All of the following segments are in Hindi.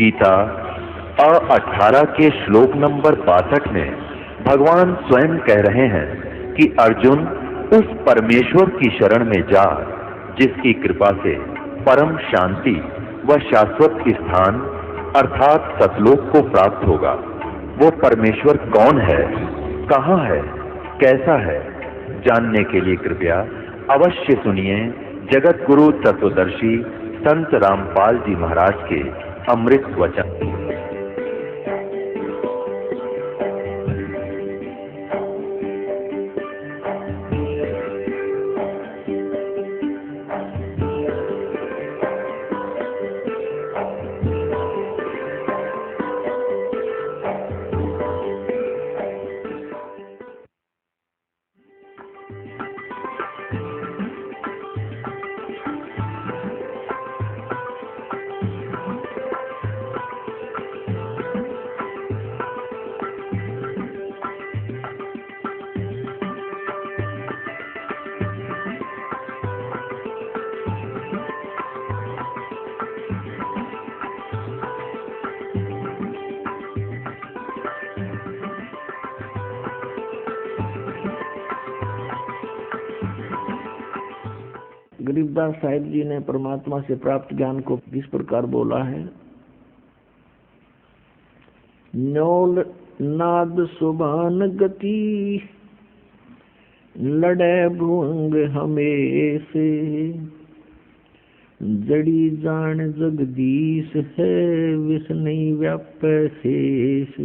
गीता 18 के श्लोक नंबर 62 में भगवान स्वयं कह रहे हैं कि अर्जुन उस परमेश्वर की शरण में जा जिसकी कृपा से परम शांति व शाश्वत स्थान अर्थात सतलोक को प्राप्त होगा। वो परमेश्वर कौन है, कहाँ है, कैसा है, जानने के लिए कृपया अवश्य सुनिए जगत गुरु तत्वदर्शी संत रामपाल जी महाराज के अमृत वचन। गरीबदास साहिब जी ने परमात्मा से प्राप्त ज्ञान को किस प्रकार बोला है। न्योल नाद सुबान गति लड़े भुंग हमेशे, जड़ी जान जगदीश है विष नहीं व्यापै शेष।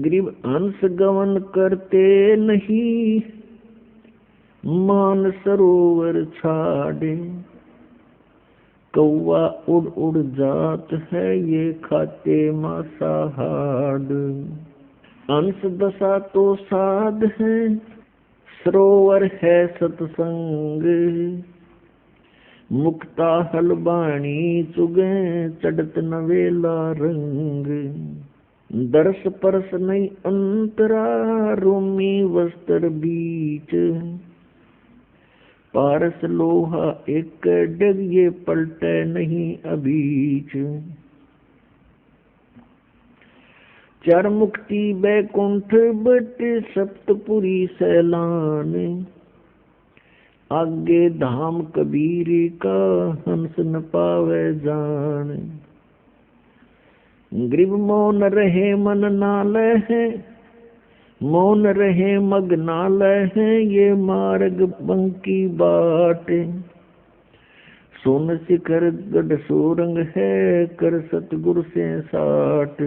गरीब अंश गवन करते नहीं मान सरोवर छाड़े, कौवा उड़ उड़ जात है ये खाते मांसाहार। अंश दशा तो साध है सरोवर है सत्संग, मुक्ता हलबाणी चुगे चढ़त नवेला रंग। दर्श परस नहीं अंतरा रोमी वस्त्र बीच, पारस लोहा एक डग ये पलटे नहीं अबीच। चार मुक्ति बैकुंठ बट सप्तपुरी सैलान, आगे धाम कबीर का हंस न पावे जान। गरीब मौन रहे मन नालय है, मौन रहे मगनालय है ये मार्ग बंकी बाट। सोन शिखर गढ़ सोरंग है कर सतगुरु से साट।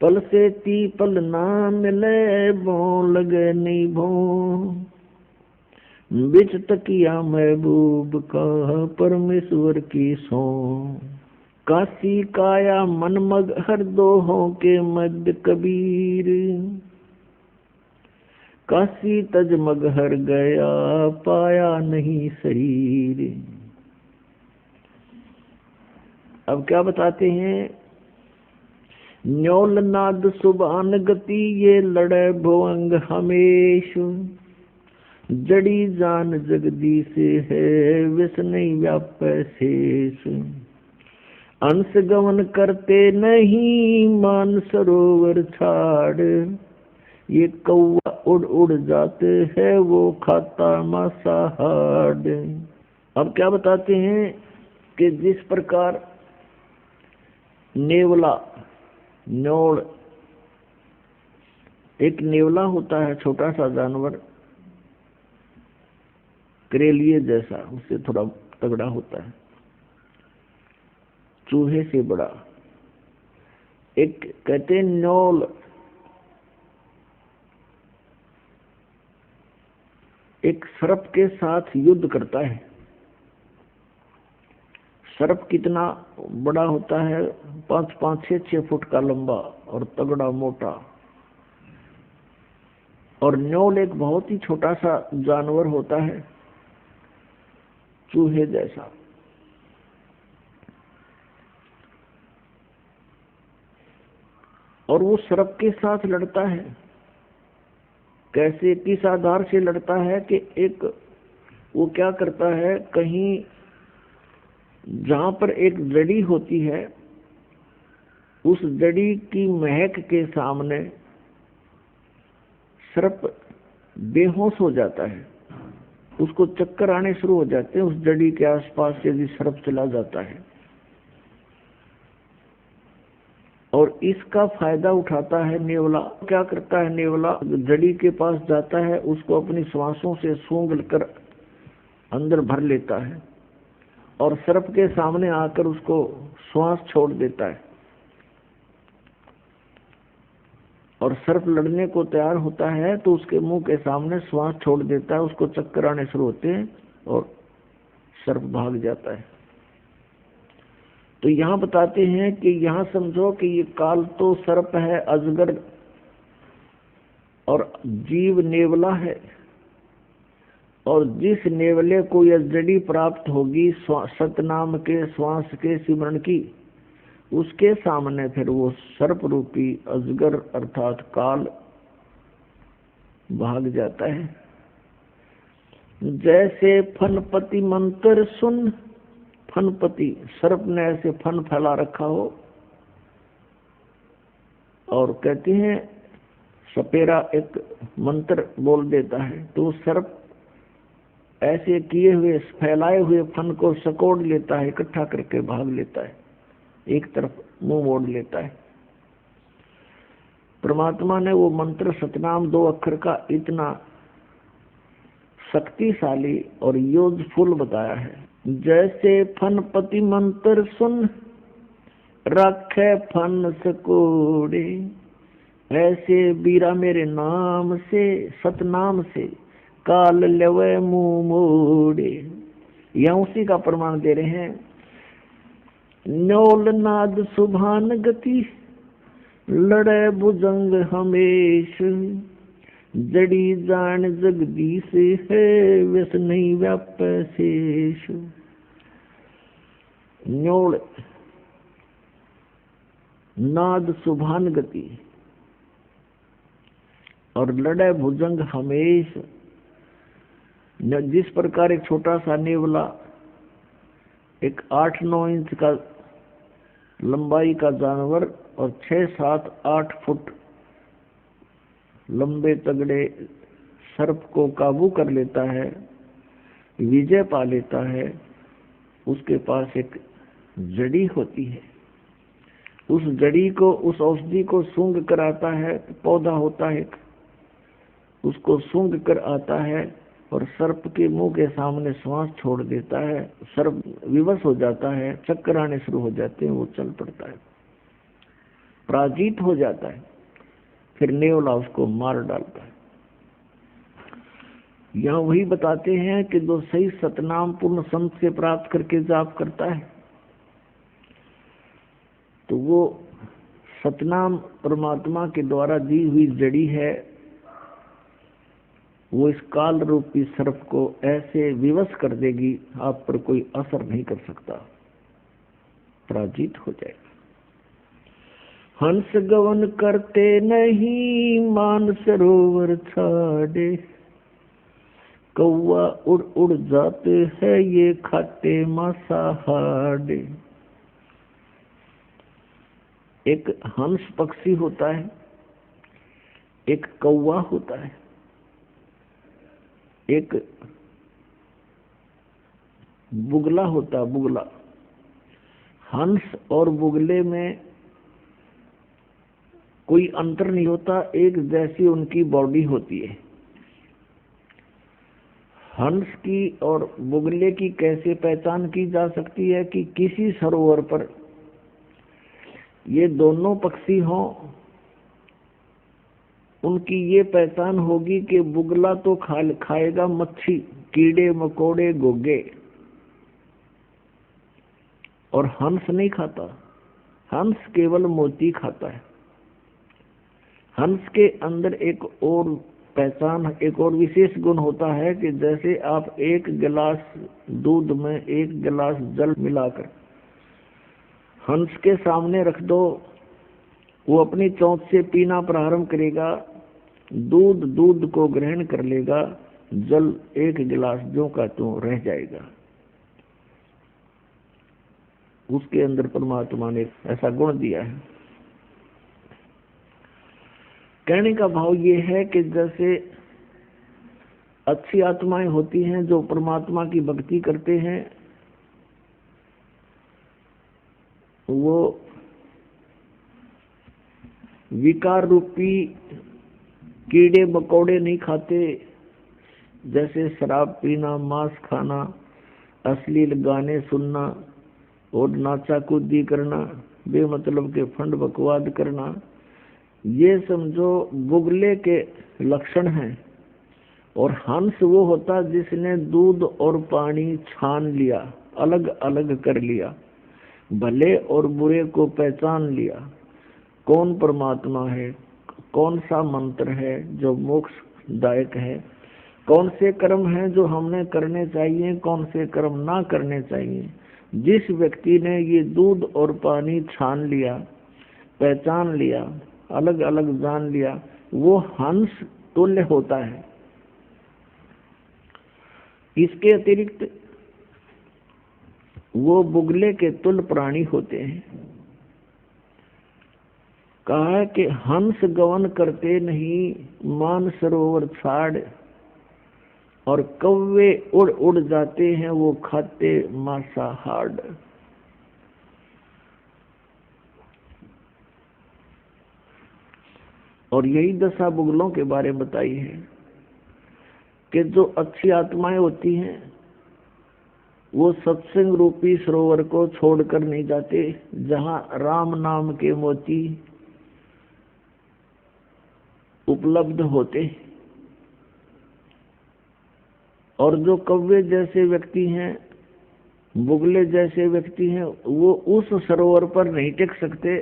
पल से ती पल ना मिले बो लगे नहीं भो, बिच तकिया महबूब का परमेश्वर की सो। काशी काया मन मग हर दोहों के मध्य कबीर, काशी तज मग हर गया पाया नहीं शरीर। अब क्या बताते हैं। न्योल नाद सुबान गति ये लड़े भुवंग हमेश, जड़ी जान जगदीश है विष नहीं व्यापै शेष। अंश गमन करते नहीं मान सरोवर छाड़, ये कौवा उड़ उड़ जाते हैं वो खाता मांसाहार। अब क्या बताते हैं कि जिस प्रकार नेवला न्योल, एक नेवला होता है छोटा सा जानवर, करेलिए जैसा, उससे थोड़ा तगड़ा होता है, चूहे से बड़ा। एक कहते न्योल एक सर्प के साथ युद्ध करता है। सर्प कितना बड़ा होता है, 5-6 फुट का लंबा और तगड़ा मोटा। और न्योल एक बहुत ही छोटा सा जानवर होता है, चूहे जैसा। और वो सर्प के साथ लड़ता है। कैसे, किस आधार से लड़ता है कि एक वो क्या करता है, कहीं जहां पर एक जड़ी होती है उस जड़ी की महक के सामने सर्प बेहोश हो जाता है, उसको चक्कर आने शुरू हो जाते हैं। उस जड़ी के आसपास यदि सर्प चला जाता है और इसका फायदा उठाता है नेवला। क्या करता है नेवला? जड़ी के पास जाता है, उसको अपनी श्वासों से सूंघ कर अंदर भर लेता है और सर्प के सामने आकर उसको श्वास छोड़ देता है और सर्प लड़ने को तैयार होता है तो उसके मुंह के सामने श्वास छोड़ देता है, उसको चक्कर आने शुरू होते हैं और सर्प भाग जाता है। तो यहाँ बताते हैं कि यहाँ समझो कि ये काल तो सर्प है, अजगर, और जीव नेवला है, और जिस नेवले को यह जड़ी प्राप्त होगी सतनाम के श्वास के सिमरण की, उसके सामने फिर वो सर्प रूपी अजगर अर्थात काल भाग जाता है। जैसे फनपति मंत्र सुन, फनपति सर्प ने ऐसे फन फैला रखा हो और कहते हैं सपेरा एक मंत्र बोल देता है तो सर्प ऐसे किए हुए फैलाए हुए फन को सकोड़ लेता है, इकट्ठा करके भाग लेता है, एक तरफ मुंह मोड़ लेता है। परमात्मा ने वो मंत्र सतनाम 2 अक्षर का इतना शक्तिशाली और यूजफुल बताया है। जैसे फनपति मंत्र सुन रखे फन सकोड़े, ऐसे बीरा मेरे नाम से सतनाम से काल लेवे मुंह मोड़े। यह उसी का प्रमाण दे रहे हैं। न्योल नाद सुभान गति लड़े भुजंग हमेश, जड़ी जान जगदीश है व्यस नहीं व्याप शेष। न्योल नाद सुभान गति और लड़े भुजंग हमेश। जिस प्रकार एक छोटा सा नेवला एक 8-9 इंच का लंबाई का जानवर और 6-7-8 फुट लंबे तगड़े सर्प को काबू कर लेता है, विजय पा लेता है, उसके पास एक जड़ी होती है। उस जड़ी को, उस औषधि को सूंघ कर आता है, पौधा होता है, उसको सूंघ कर आता है और सर्प के मुंह के सामने श्वास छोड़ देता है। सर्प विवश हो जाता है, चक्कर आने शुरू हो जाते हैं, वो चल पड़ता है, पराजित हो जाता है। फिर नेवला उसको मार डालता है। यहाँ वही बताते हैं कि जो सही सतनाम पूर्ण संत से प्राप्त करके जाप करता है तो वो सतनाम परमात्मा के द्वारा दी हुई जड़ी है, वो इस काल रूपी सर्प को ऐसे विवश कर देगी, आप पर कोई असर नहीं कर सकता, पराजित हो जाएगा। हंस गवन करते नहीं मान सरोवर छाड़े, कौवा उड़ उड़ जाते हैं ये खाते मांसाहारे। एक हंस पक्षी होता है, एक कौवा होता है, एक बुगला होता है, बुगला। हंस और बुगले में कोई अंतर नहीं होता, एक जैसी उनकी बॉडी होती है। हंस की और बुगले की कैसे पहचान की जा सकती है कि किसी सरोवर पर ये दोनों पक्षी हों, उनकी ये पहचान होगी कि बुगला तो खाएगा मच्छी, कीड़े मकोड़े गोगे, और हंस नहीं खाता। हंस केवल मोती खाता है। हंस के अंदर एक और पहचान, एक और विशेष गुण होता है कि जैसे आप एक गिलास दूध में एक गिलास जल मिलाकर हंस के सामने रख दो, वो अपनी चोंच से पीना प्रारंभ करेगा, दूध को ग्रहण कर लेगा, जल एक गिलास जो का त्यों रह जाएगा। उसके अंदर परमात्मा ने ऐसा गुण दिया है। कहने का भाव ये है कि जैसे अच्छी आत्माएं होती हैं जो परमात्मा की भक्ति करते हैं, वो विकार रूपी कीड़े मकोड़े नहीं खाते, जैसे शराब पीना, मांस खाना, अश्लील गाने सुनना और नाचा कूदी करना, बेमतलब के फंड बकवाद करना, ये समझो बुगले के लक्षण हैं। और हंस वो होता जिसने दूध और पानी छान लिया, अलग अलग कर लिया, भले और बुरे को पहचान लिया, कौन परमात्मा है, कौन सा मंत्र है जो मोक्षदायक है, कौन से कर्म हैं जो हमने करने चाहिए, कौन से कर्म ना करने चाहिए। जिस व्यक्ति ने ये दूध और पानी छान लिया, पहचान लिया, अलग अलग जान लिया, वो हंस तुल्य होता है। इसके अतिरिक्त वो बुगले के तुल्य प्राणी होते हैं। कहा है कि हंस गवन करते नहीं, मान सरोवर छाड़, और कौवे उड़ उड़ जाते हैं, वो खाते मांसाहार। और यही दशा बुगलों के बारे में बताई है कि जो अच्छी आत्माएं होती हैं वो सत्संग रूपी सरोवर को छोड़कर नहीं जाते, जहां राम नाम के मोती उपलब्ध होते। और जो कौवे जैसे व्यक्ति हैं, बुगले जैसे व्यक्ति हैं, वो उस सरोवर पर नहीं टिक सकते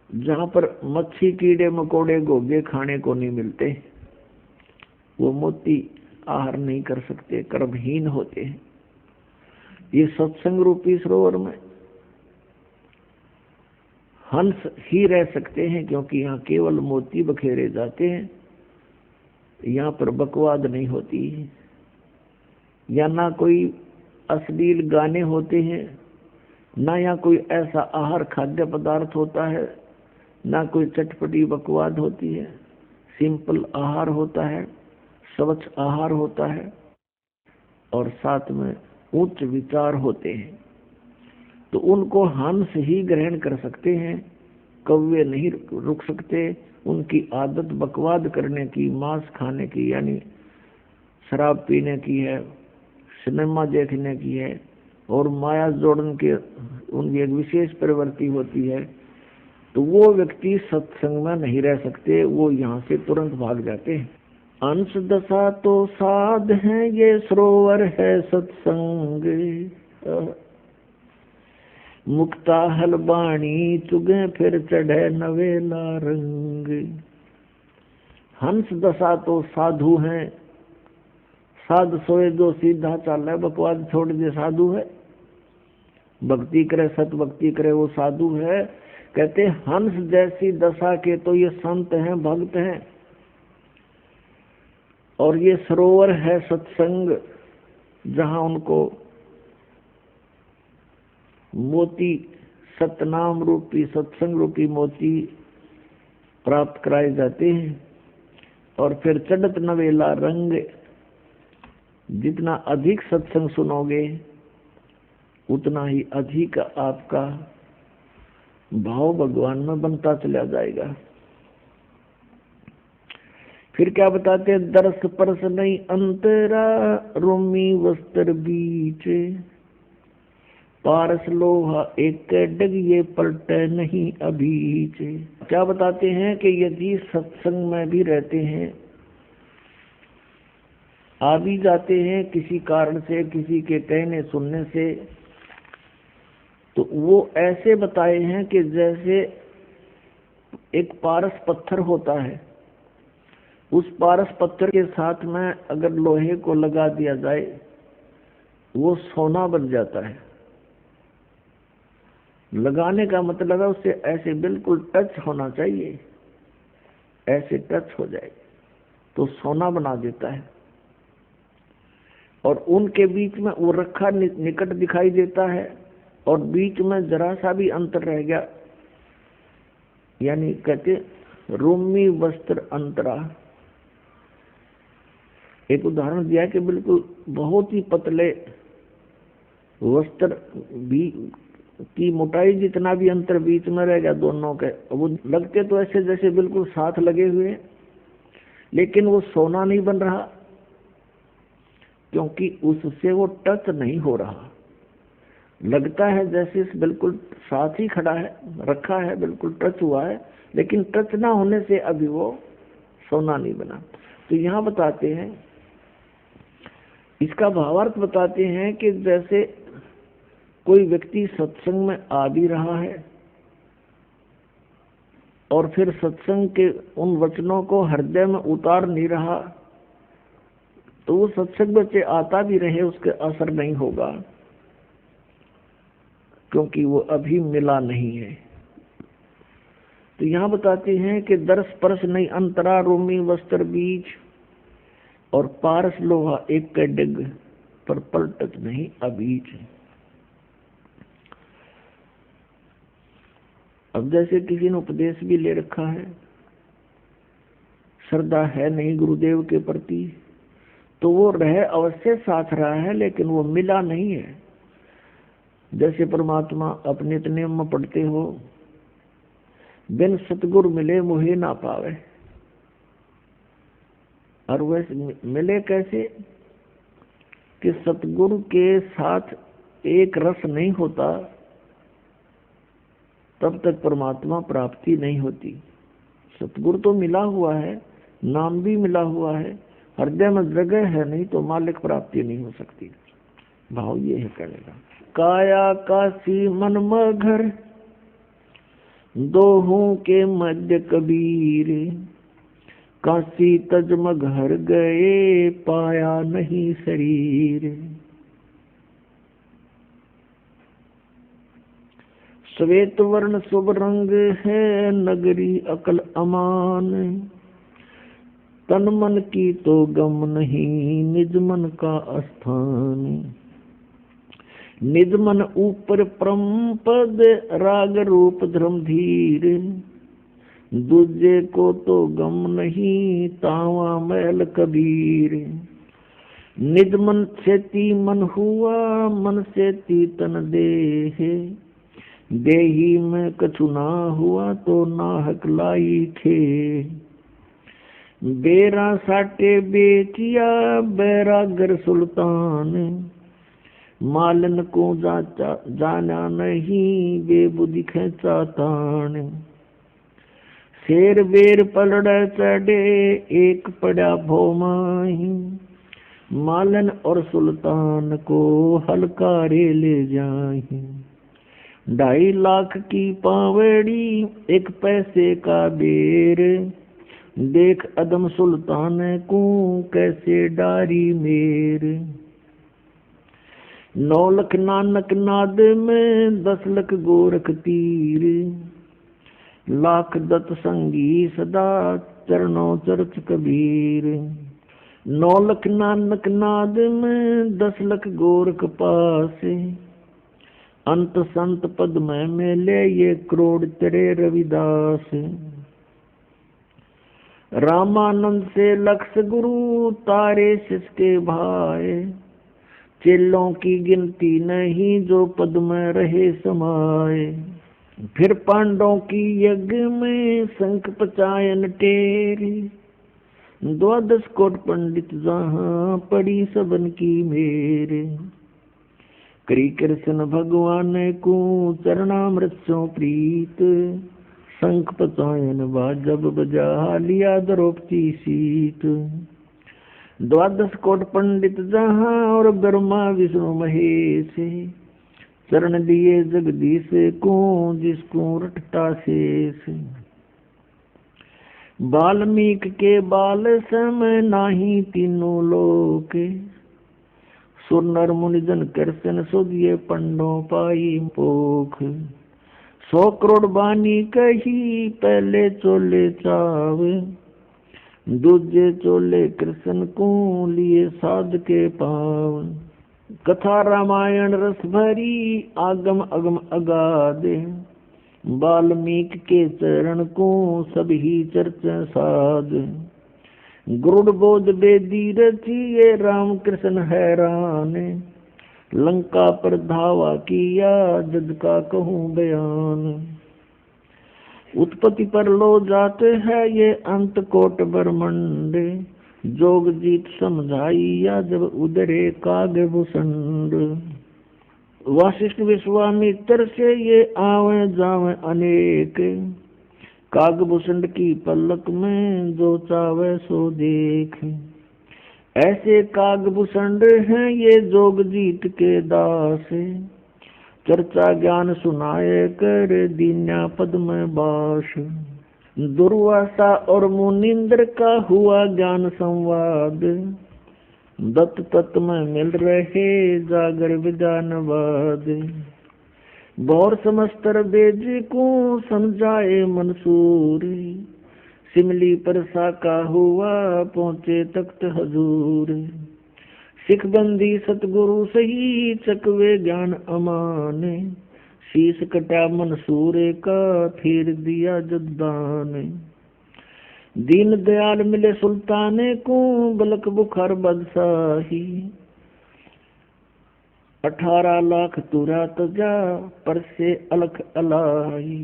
जहां पर मच्छी, कीड़े मकोड़े, घोंघे खाने को नहीं मिलते। वो मोती आहार नहीं कर सकते, कर्महीन होते हैं। ये सत्संग रूपी सरोवर में हंस ही रह सकते हैं, क्योंकि यहाँ केवल मोती बखेरे जाते हैं, यहाँ पर बकवाद नहीं होती है, या ना कोई अश्लील गाने होते हैं, ना यहाँ कोई ऐसा आहार खाद्य पदार्थ होता है, ना कोई चटपटी बकवाद होती है। सिंपल आहार होता है, स्वच्छ आहार होता है, और साथ में उच्च विचार होते हैं। तो उनको हंस ही ग्रहण कर सकते हैं, कौवे नहीं रुक सकते। उनकी आदत बकवाद करने की, मांस खाने की, यानी शराब पीने की है, सिनेमा देखने की है, और माया जोड़न के उनकी एक विशेष प्रवृत्ति होती है। तो वो व्यक्ति सत्संग में नहीं रह सकते, वो यहाँ से तुरंत भाग जाते हैं। अंश दशा तो साध है, ये सरोवर है सत्संग, मुक्ता हलबाणी चुगे फिर चढ़े नवेला रंग। हंस दशा तो साधु हैं, साध सोए जो सीधा चाल है, बकवाद छोड़ दे साधु है, भक्ति करे, सत भक्ति करे, वो साधु है। कहते हंस जैसी दशा के तो ये संत हैं, भक्त हैं। और ये सरोवर है सत्संग, जहां उनको मोती, सतनाम रूपी, सत्संग रूपी मोती प्राप्त कराए जाते हैं। और फिर चढ़त नवेला रंग, जितना अधिक सत्संग सुनोगे उतना ही अधिक आपका भाव भगवान में बनता चला जाएगा। फिर क्या बताते हैं, दरस परस नहीं अंतरा, रोमी वस्त्र बीच, पारस लोहा एक डग, ये पलटे नहीं अभीच। क्या बताते हैं कि यदि सत्संग में भी रहते हैं, आ भी जाते हैं किसी कारण से, किसी के कहने सुनने से, तो वो ऐसे बताए हैं कि जैसे एक पारस पत्थर होता है, उस पारस पत्थर के साथ में अगर लोहे को लगा दिया जाए वो सोना बन जाता है। लगाने का मतलब है उससे ऐसे बिल्कुल टच होना चाहिए, ऐसे टच हो जाए तो सोना बना देता है। और उनके बीच में वो रखा निकट दिखाई देता है, और बीच में जरा सा भी अंतर रह गया, यानी कहते रोमी वस्त्र अंतरा। एक उदाहरण दिया कि बिल्कुल बहुत ही पतले वस्त्र भी की मोटाई जितना भी अंतर बीच में रह गया दोनों के, वो लगते तो ऐसे जैसे बिल्कुल साथ लगे हुए, लेकिन वो सोना नहीं बन रहा क्योंकि उससे वो टच नहीं हो रहा। लगता है जैसे बिल्कुल साथ ही खड़ा है, रखा है, बिल्कुल टच हुआ है, लेकिन टच ना होने से अभी वो सोना नहीं बना। तो यहाँ बताते हैं, इसका भावार्थ बताते हैं कि जैसे कोई व्यक्ति सत्संग में आ भी रहा है और फिर सत्संग के उन वचनों को हृदय में उतार नहीं रहा, तो वो सत्संग बच्चे आता भी रहे उसके असर नहीं होगा, क्योंकि वो अभी मिला नहीं है। तो यहाँ बताते हैं कि दर्श परस नहीं अंतरा, रोमी वस्त्र बीच, और पारस लोहा एक के डिग, पर पलटत नहीं अबीच। अब जैसे किसी ने उपदेश भी ले रखा है, श्रद्धा है नहीं गुरुदेव के प्रति, तो वो रह अवश्य साथ रहा है, लेकिन वो मिला नहीं है। जैसे परमात्मा अपने नियम में पढ़ते हो, बिन सतगुरु मिले मोहे ना पावे, और वैसे मिले कैसे कि सतगुरु के साथ एक रस नहीं होता, तब तक परमात्मा प्राप्ति नहीं होती। सतगुरु तो मिला हुआ है, नाम भी मिला हुआ है, हृदय में जगह है नहीं, तो मालिक प्राप्ति नहीं हो सकती। भाव ये है करेगा, काया काशी मन मगर, दोहों के मध्य कबीर, काशी तजमग हर गए, पाया नहीं शरीर। श्वेत वर्ण शुभ रंग है, नगरी अकल अमान, तन मन की तो गम नहीं, निज मन का स्थान। निज मन ऊपर परम पद, राग रूप धर्म धीर, दूजे को तो गम नहीं, तावा मैल कबीर। निज मन से ती मन हुआ, मन से ती तन देह, देही में कछु ना हुआ, तो नाहक लाई थे। बेरा साटे बेचिया, बैरागर सुल्तान, मालन को जाना नहीं, बेबुद्धि खेचा तान। शेर बेर पलड़ चढ़े, एक पड़ा भोमाही, मालन और सुल्तान को हलकारे ले जाही। 2.5 लाख की पावड़ी, 1 पैसे का बेर, देख अदम सुल्तान को कैसे डारी मेर। 9 लख नानक नाद में, 10 लख गोरख तीर, लाख दत्त संगी सदा, चरणों चरच कबीर। 9 लख नानक नाद में, 10 लख गोरख पासे, अंत संत पद में मेले, ये करोड़ तेरे रविदास। रामानंद से लक्ष गुरु, तारे सिसके भाई, चेलों की गिनती नहीं, जो पद में रहे समाये। फिर पांडवों की यज्ञ में, शंख पचायन टेरी, 12 कोट पंडित जहाँ, पड़ी सबन की मेरे। करी कृष्ण भगवान को चरणामृत सो प्रीत, शंख पचायन बाजब बजा, लिया द्रौपदी सीत। 12 कोट पंडित जहाँ, और ब्रह्मा विष्णु महेश, चरण दिए जगदीश को, जिसको रटता शेष। वाल्मीकि के बाल समय, नाही तीनों लोक, सुर नर मुनि जन कृष्ण सुधिए, पंडों पाई पोख। 100 करोड़ बानी कही, पहले चोले चावे, दूजे चोले कृष्ण को, लिए साध के पाव। कथा रामायण रस भरी, आगम अगम अगाधे, वाल्मीकि के चरण को सभी चर्चा साध। गुरुड़ बोध बेदी रची ये राम कृष्ण हैरान। लंका पर धावा किया जग का कहूँ बयान। उत्पत्ति पर लो जाते हैं ये अंत कोट ब्रह्मंड। जोग जीत समझाइया जब उदरे कागभूषण। वशिष्ठ विश्वामित्र से ये आवे जावे अनेक। कागभूषण की पलक में जो चावे सो देख। ऐसे कागभूषण हैं ये जोग जीत के दास। चर्चा ज्ञान सुनाए कर दीन्या पद में बास। दुर्वासा और मुनिंद्र का हुआ ज्ञान संवाद। दत्त तत्व में मिल रहे जागर विधानवाद। बौर समस्तर बेज को समझाए मंसूर। सिमली पर साका हुआ पहुँचे तख्त हजूर। सिख बंदी सतगुरु सही चकवे ज्ञान अमाने। शीश कटा मंसूर का फिर दिया जद्दान। दीन दयाल मिले सुल्ताने को बलक बुखार बदशाही। 18 लाख तुरा तजा पर से अलख अलाई।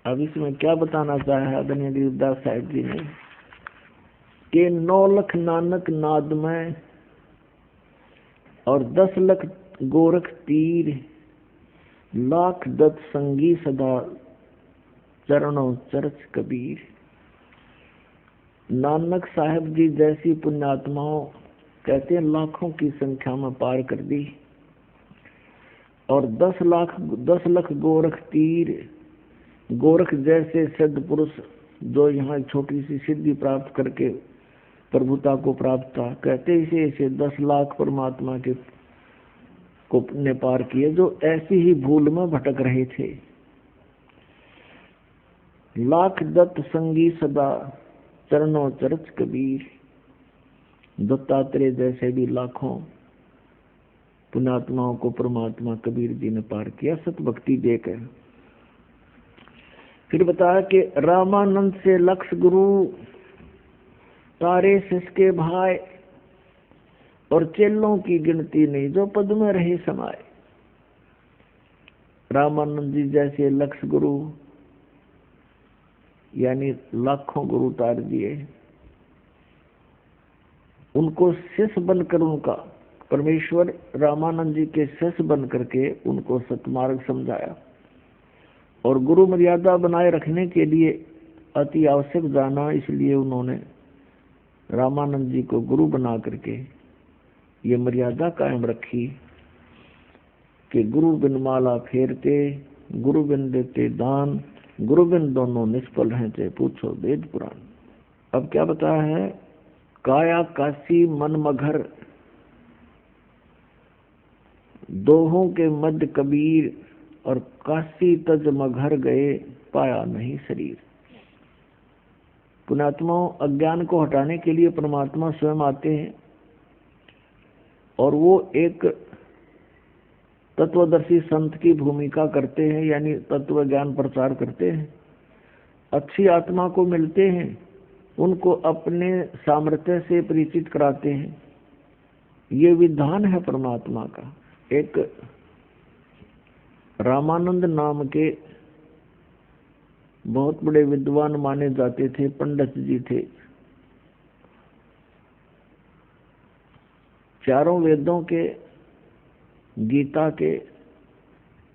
अब इसमें क्या बताना चाहा है आदरणीय गिरिदास साहिब जी ने कि 9 लाख नानक नाद में और 10 लाख गोरख तीर। लाख दत्त संगी सदा चरणों चर्च कबीर। नानक साहब जी जैसी पुण्यात्माओं कहते हैं लाखों की संख्या में पार कर दी। और 10 लाख गोरख तीर। गोरख जैसे सिद्ध पुरुष जो यहाँ छोटी सी सिद्धि प्राप्त करके प्रभुता को प्राप्त था, कहते इसे 10 लाख परमात्मा के को ने पार किए जो ऐसी ही भूल में भटक रहे थे। लाख दत्त संगी सदा चरणों चरच कबीर। दत्तात्रेय जैसे भी लाखों पुण्यात्माओं को परमात्मा कबीर जी ने पार किया सत भक्ति देकर। फिर बताया कि रामानंद से लक्ष गुरु तारे सिसके भाई और चेलों की गिनती नहीं जो पद में रहे समाये। रामानंद जी जैसे लक्ष गुरु यानी लाखों गुरु तार दिए, उनको शिष्य बनकर उनका परमेश्वर रामानंद जी के शिष्य बन करके उनको सतमार्ग समझाया। और गुरु मर्यादा बनाए रखने के लिए अति आवश्यक जाना, इसलिए उन्होंने रामानंद जी को गुरु बना करके ये मर्यादा कायम रखी कि गुरु बिन माला फेरते, गुरु बिन देते दान, गुरु बिन दोनों निष्फल रहते, पूछो वेद पुराण। अब क्या बताया है? काया काशी मन मघर, दोहों के मध्य कबीर, और काशी तज मघर गए पाया नहीं शरीर। पुण्यात्माओं, अज्ञान को हटाने के लिए परमात्मा स्वयं आते हैं और वो एक तत्वदर्शी संत की भूमिका करते हैं, यानी तत्व ज्ञान प्रचार करते हैं। अच्छी आत्मा को मिलते हैं, उनको अपने सामर्थ्य से परिचित कराते हैं। ये विधान है परमात्मा का। एक रामानंद नाम के बहुत बड़े विद्वान माने जाते थे, पंडित जी थे। चारों वेदों के, गीता के,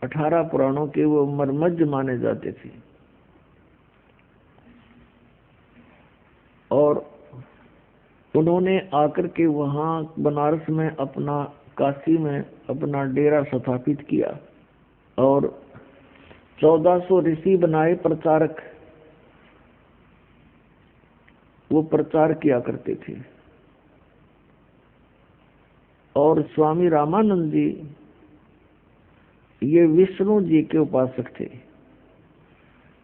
18 पुराणों के वो मर्मज्ञ माने जाते थे। और उन्होंने आकर के वहाँ बनारस में अपना, काशी में अपना डेरा स्थापित किया और 1400 ऋषि बनाए प्रचारक, वो प्रचार किया करते थे। और स्वामी रामानंद जी ये विष्णु जी के उपासक थे।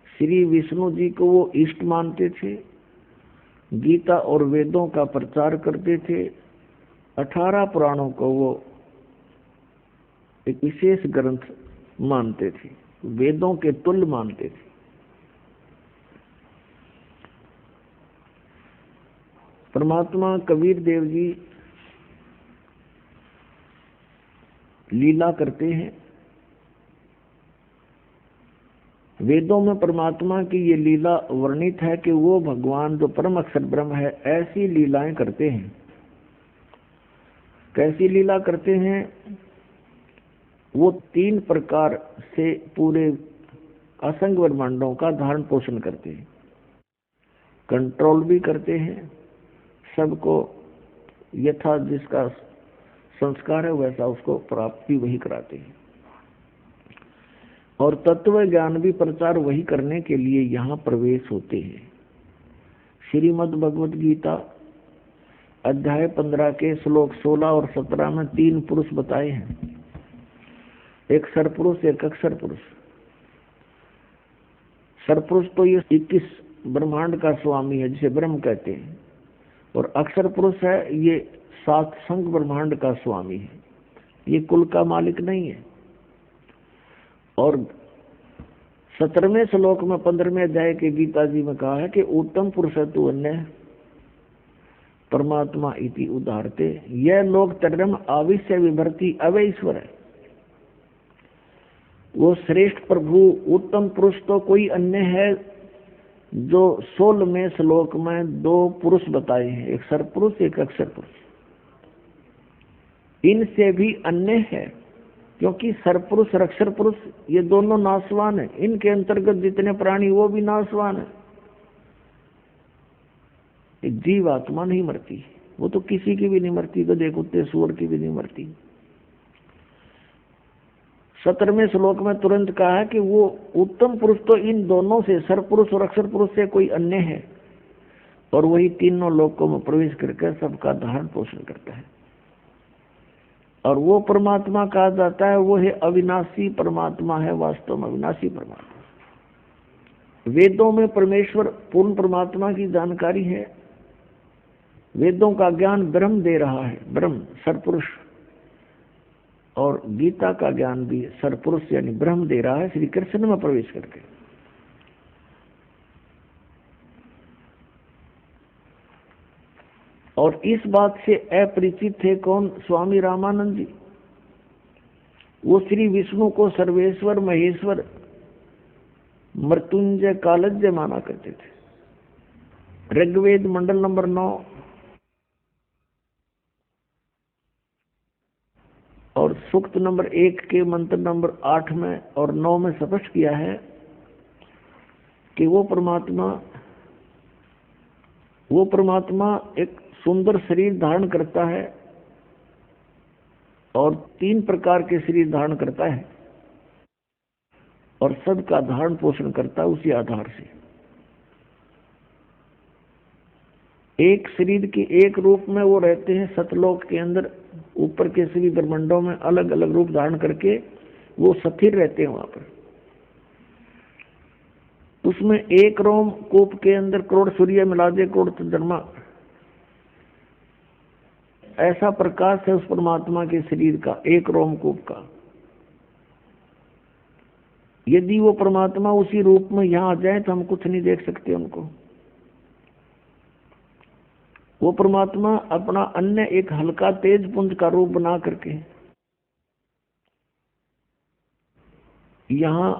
श्री विष्णु जी को वो इष्ट मानते थे, गीता और वेदों का प्रचार करते थे, 18 पुराणों को वो एक विशेष ग्रंथ मानते थे। वेदों के तुल्य मानते थे। परमात्मा कबीर देव जी लीला करते हैं। वेदों में परमात्मा की ये लीला वर्णित है कि वो भगवान जो परम अक्षर ब्रह्म है ऐसी लीलाएं करते हैं। कैसी लीला करते हैं? वो 3 प्रकार से पूरे असंग ब्रह्मांडों का धारण पोषण करते हैं, कंट्रोल भी करते हैं, सबको यथा जिसका संस्कार है वैसा उसको प्राप्ति वही कराते हैं, और तत्व ज्ञान भी प्रचार वही करने के लिए यहाँ प्रवेश होते हैं। श्रीमद् भगवत गीता अध्याय 15 के श्लोक 16 और 17 में 3 पुरुष बताए हैं, एक सरपुरुष, एक अक्षर पुरुष। सरपुरुष तो ये 21 ब्रह्मांड का स्वामी है जिसे ब्रह्म कहते हैं, और अक्षर पुरुष है ये 7 संग ब्रह्मांड का स्वामी है, ये कुल का मालिक नहीं है। और 17वें श्लोक में 15वें अध्याय के गीता जी में कहा है कि उत्तम पुरुष तु अन्य परमात्मा इति उदाहरते, यह लोग तरम आविश्य विभर्ति अवय ईश्वर है। वो श्रेष्ठ प्रभु उत्तम पुरुष तो कोई अन्य है जो 16वें श्लोक में 2 पुरुष बताए हैं, एक सरपुरुष एक अक्षर पुरुष। इनसे भी अन्य है, क्योंकि सरपुरुष और अक्षर पुरुष ये दोनों नाशवान है। इनके अंतर्गत जितने प्राणी वो भी नाशवान है। जीव आत्मा नहीं मरती, वो तो किसी की भी नहीं मरती, तो देख कुत्ते सूअर की भी नहीं मरती। 17वें श्लोक में तुरंत कहा है कि वो उत्तम पुरुष तो इन दोनों से, सरपुरुष और अक्षर पुरुष से कोई अन्य है, और वही तीनों लोकों में प्रवेश करके सबका धारण पोषण करता है। और वो परमात्मा कहा जाता है, वो है अविनाशी परमात्मा है, वास्तव में अविनाशी परमात्मा। वेदों में परमेश्वर पूर्ण परमात्मा की जानकारी है। वेदों का ज्ञान ब्रह्म दे रहा है, ब्रह्म सरपुरुष, और गीता का ज्ञान भी सरपुरुष यानी ब्रह्म दे रहा है श्री कृष्ण में प्रवेश करके। और इस बात से अपरिचित थे कौन? स्वामी रामानंद जी। वो श्री विष्णु को सर्वेश्वर, महेश्वर, मृत्युंजय, कालज्ञ माना करते थे। ऋग्वेद मंडल नंबर 9 और सूक्त नंबर 1 के मंत्र नंबर 8 में और 9 में स्पष्ट किया है कि वो परमात्मा एक सुंदर शरीर धारण करता है, और 3 प्रकार के शरीर धारण करता है, और सबका धारण पोषण करता है उसी आधार से। एक शरीर के एक रूप में वो रहते हैं सतलोक के अंदर, ऊपर के सभी ब्रह्मांडों में अलग अलग रूप धारण करके वो स्थिर रहते हैं वहां पर। उसमें एक रोम कूप के अंदर करोड़ सूर्य मिला दे, करोड़ चंद्रमा, ऐसा प्रकाश है उस परमात्मा के शरीर का, एक रोमकूप का। यदि वो परमात्मा उसी रूप में यहाँ आ जाए तो हम कुछ नहीं देख सकते उनको। वो परमात्मा अपना अन्य एक हल्का तेज पुंज का रूप बना करके यहाँ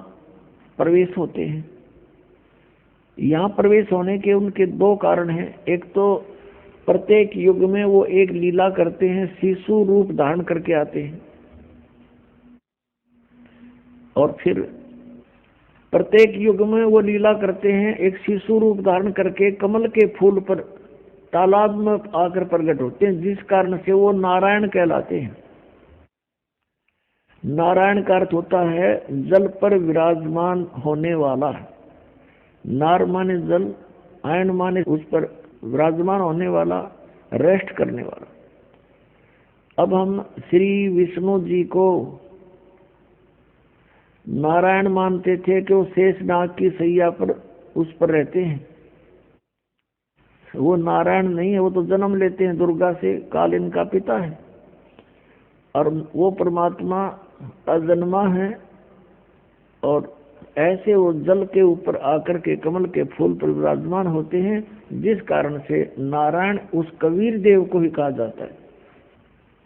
प्रवेश होते हैं। यहाँ प्रवेश होने के उनके 2 कारण हैं। एक तो प्रत्येक युग में वो एक लीला करते हैं, शिशु रूप धारण करके आते हैं, और फिर प्रत्येक युग में वो लीला करते हैं एक शिशु रूप धारण करके कमल के फूल पर तालाब में आकर प्रकट होते हैं, जिस कारण से वो नारायण कहलाते हैं। नारायण का अर्थ होता है जल पर विराजमान होने वाला। नार माने जल, आयन माने उस पर विराजमान होने वाला, रेस्ट करने वाला। अब हम श्री विष्णु जी को नारायण मानते थे कि वो शेषनाग की सैया पर उस पर रहते हैं। वो नारायण नहीं है, वो तो जन्म लेते हैं दुर्गा से, काल इनका पिता है। और वो परमात्मा अजन्मा है, और ऐसे वो जल के ऊपर आकर के कमल के फूल पर विराजमान होते हैं, जिस कारण से नारायण उस कबीर देव को ही कहा जाता है।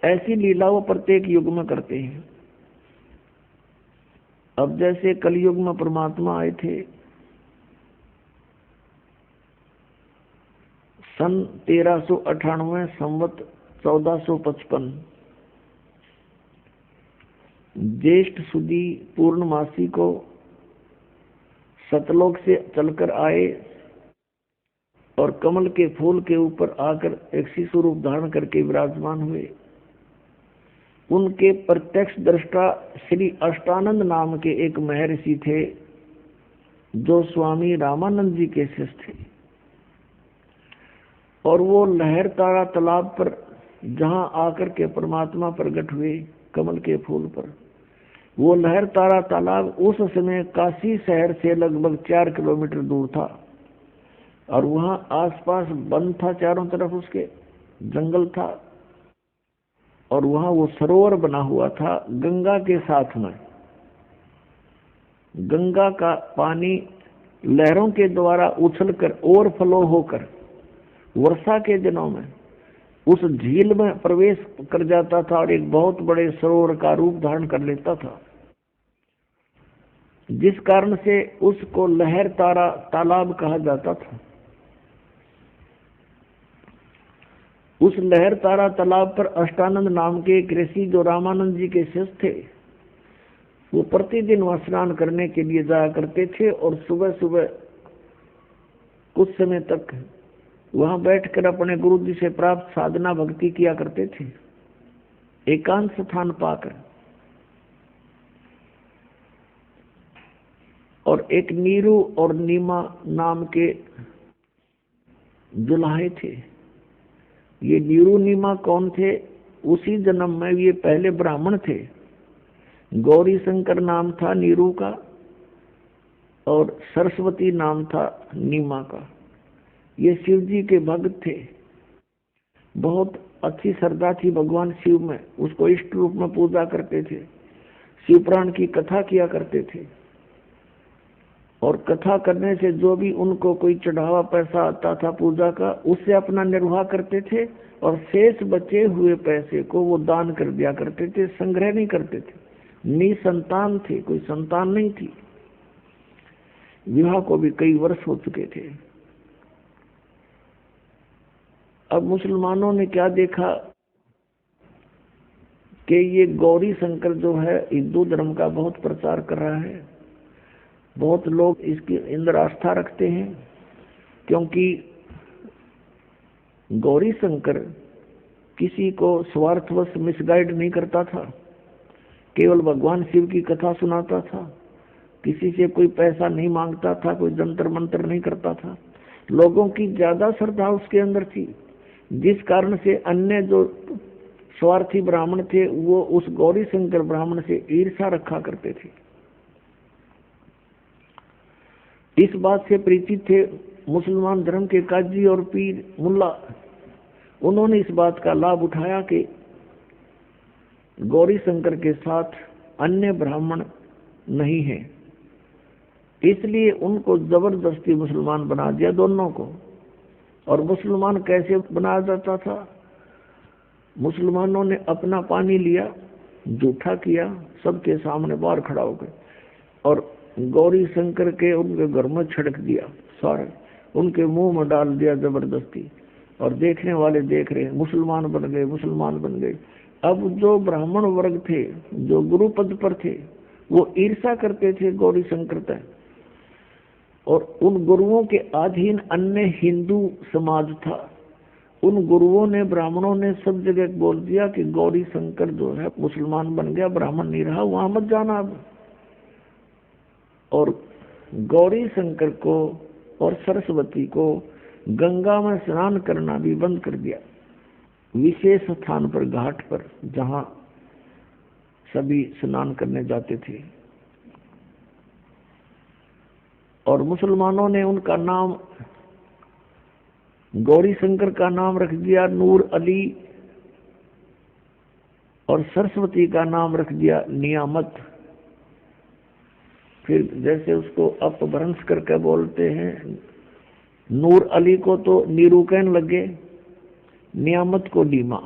ऐसी लीला वो प्रत्येक युग में करते हैं। अब जैसे कलयुग में परमात्मा आए थे सन 1398 संवत 1455 ज्येष्ठ सुदी पूर्णमासी को सतलोक से चलकर आए और कमल के फूल के ऊपर आकर एक शिशु रूप धारण करके विराजमान हुए। उनके प्रत्यक्ष दृष्टा श्री अष्टानंद नाम के एक महर्षि थे, जो स्वामी रामानंद जी के शिष्य थे। और वो लहर तारा तालाब पर जहां आकर के परमात्मा प्रकट हुए कमल के फूल पर, वो लहर तारा तालाब उस समय काशी शहर से लगभग 4 किलोमीटर दूर था। और वहां आसपास वन था, चारों तरफ उसके जंगल था। और वहां वो सरोवर बना हुआ था गंगा के साथ में। गंगा का पानी लहरों के द्वारा उछलकर ओवरफ्लो होकर वर्षा के दिनों में उस झील में प्रवेश कर जाता था और एक बहुत बड़े सरोवर का रूप धारण कर लेता था, जिस कारण से उसको लहर तारा तालाब कहा जाता था। उस लहर तारा तालाब पर अष्टानंद नाम के एक ऋषि जो रामानंद जी के शिष्य थे, वो प्रतिदिन वहां स्नान करने के लिए जाया करते थे और सुबह सुबह कुछ समय तक वहां बैठकर अपने गुरु जी से प्राप्त साधना भक्ति किया करते थे, एकांत स्थान पाकर। और एक नीरू और नीमा नाम के दुल्हे थे। ये नीरू नीमा कौन थे? उसी जन्म में ये पहले ब्राह्मण थे। गौरी शंकर नाम था नीरू का और सरस्वती नाम था नीमा का। ये शिव जी के भक्त थे। बहुत अच्छी श्रद्धा थी भगवान शिव में, उसको इष्ट रूप में पूजा करते थे, शिव पुराण की कथा किया करते थे। और कथा करने से जो भी उनको कोई चढ़ावा पैसा आता था पूजा का, उससे अपना निर्वाह करते थे और शेष बचे हुए पैसे को वो दान कर दिया करते थे, संग्रह नहीं करते थे। निसंतान थे, कोई संतान नहीं थी। विवाह को भी कई वर्ष हो चुके थे। अब मुसलमानों ने क्या देखा कि ये गौरी शंकर जो है हिंदू धर्म का बहुत प्रचार कर रहा है, बहुत लोग इसके अंदर आस्था रखते हैं, क्योंकि गौरी शंकर किसी को स्वार्थवश मिसगाइड नहीं करता था, केवल भगवान शिव की कथा सुनाता था, किसी से कोई पैसा नहीं मांगता था, कोई जंतर मंत्र नहीं करता था। लोगों की ज्यादा श्रद्धा उसके अंदर थी, जिस कारण से अन्य जो स्वार्थी ब्राह्मण थे वो उस गौरी शंकर ब्राह्मण से ईर्ष्या रखा करते थे। इस बात से परिचित थे मुसलमान धर्म के काजी और पीर मुल्ला। उन्होंने इस बात का लाभ उठाया कि गौरी शंकर के साथ अन्य ब्राह्मण नहीं है, इसलिए उनको जबरदस्ती मुसलमान बना दिया दोनों को। और मुसलमान कैसे बनाया जाता था? मुसलमानों ने अपना पानी लिया, जूठा किया, सबके सामने बाहर खड़ा हो गए और गौरी शंकर के उनके घर में छिड़क दिया, सारे उनके मुंह में डाल दिया जबरदस्ती। और देखने वाले देख रहे, मुसलमान बन गए, मुसलमान बन गए। अब जो ब्राह्मण वर्ग थे, जो गुरु पद पर थे, वो ईर्ष्या करते थे गौरी शंकर तक, और उन गुरुओं के अधीन अन्य हिंदू समाज था। उन गुरुओं ने, ब्राह्मणों ने सब जगह बोल दिया कि गौरी शंकर जो है मुसलमान बन गया, ब्राह्मण नहीं रहा, वहां मत जाना अब। और गौरी शंकर को और सरस्वती को गंगा में स्नान करना भी बंद कर दिया, विशेष स्थान पर, घाट पर, जहां सभी स्नान करने जाते थे। और मुसलमानों ने उनका नाम, गौरी शंकर का नाम रख दिया नूर अली और सरस्वती का नाम रख दिया नियामत। फिर जैसे उसको अपभ्रंश करके बोलते हैं, नूर अली को तो नीरू कहने लगे, नियामत को नीमा,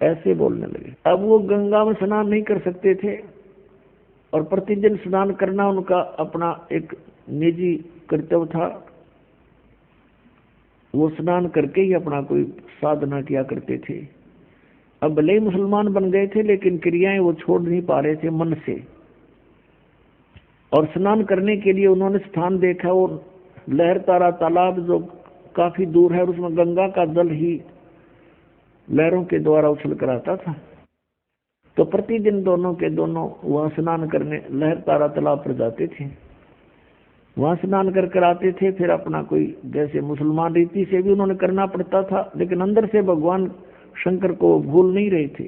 ऐसे बोलने लगे। अब वो गंगा में स्नान नहीं कर सकते थे और प्रतिदिन स्नान करना उनका अपना एक निजी कर्तव्य था। वो स्नान करके ही अपना कोई साधना किया करते थे। अब भले ही मुसलमान बन गए थे लेकिन क्रियाएं वो छोड़ नहीं पा रहे थे मन से। और स्नान करने के लिए उन्होंने स्थान देखा, वो लहरतारा तालाब जो काफी दूर है, उसमें गंगा का जल ही लहरों के द्वारा उछल कर आता था। तो प्रतिदिन दोनों के दोनों वहां स्नान करने लहरतारा तालाब पर जाते थे, वहां स्नान कर आते थे। फिर अपना कोई जैसे मुसलमान रीति से भी उन्होंने करना पड़ता था, लेकिन अंदर से भगवान शंकर को भूल नहीं रहे थे।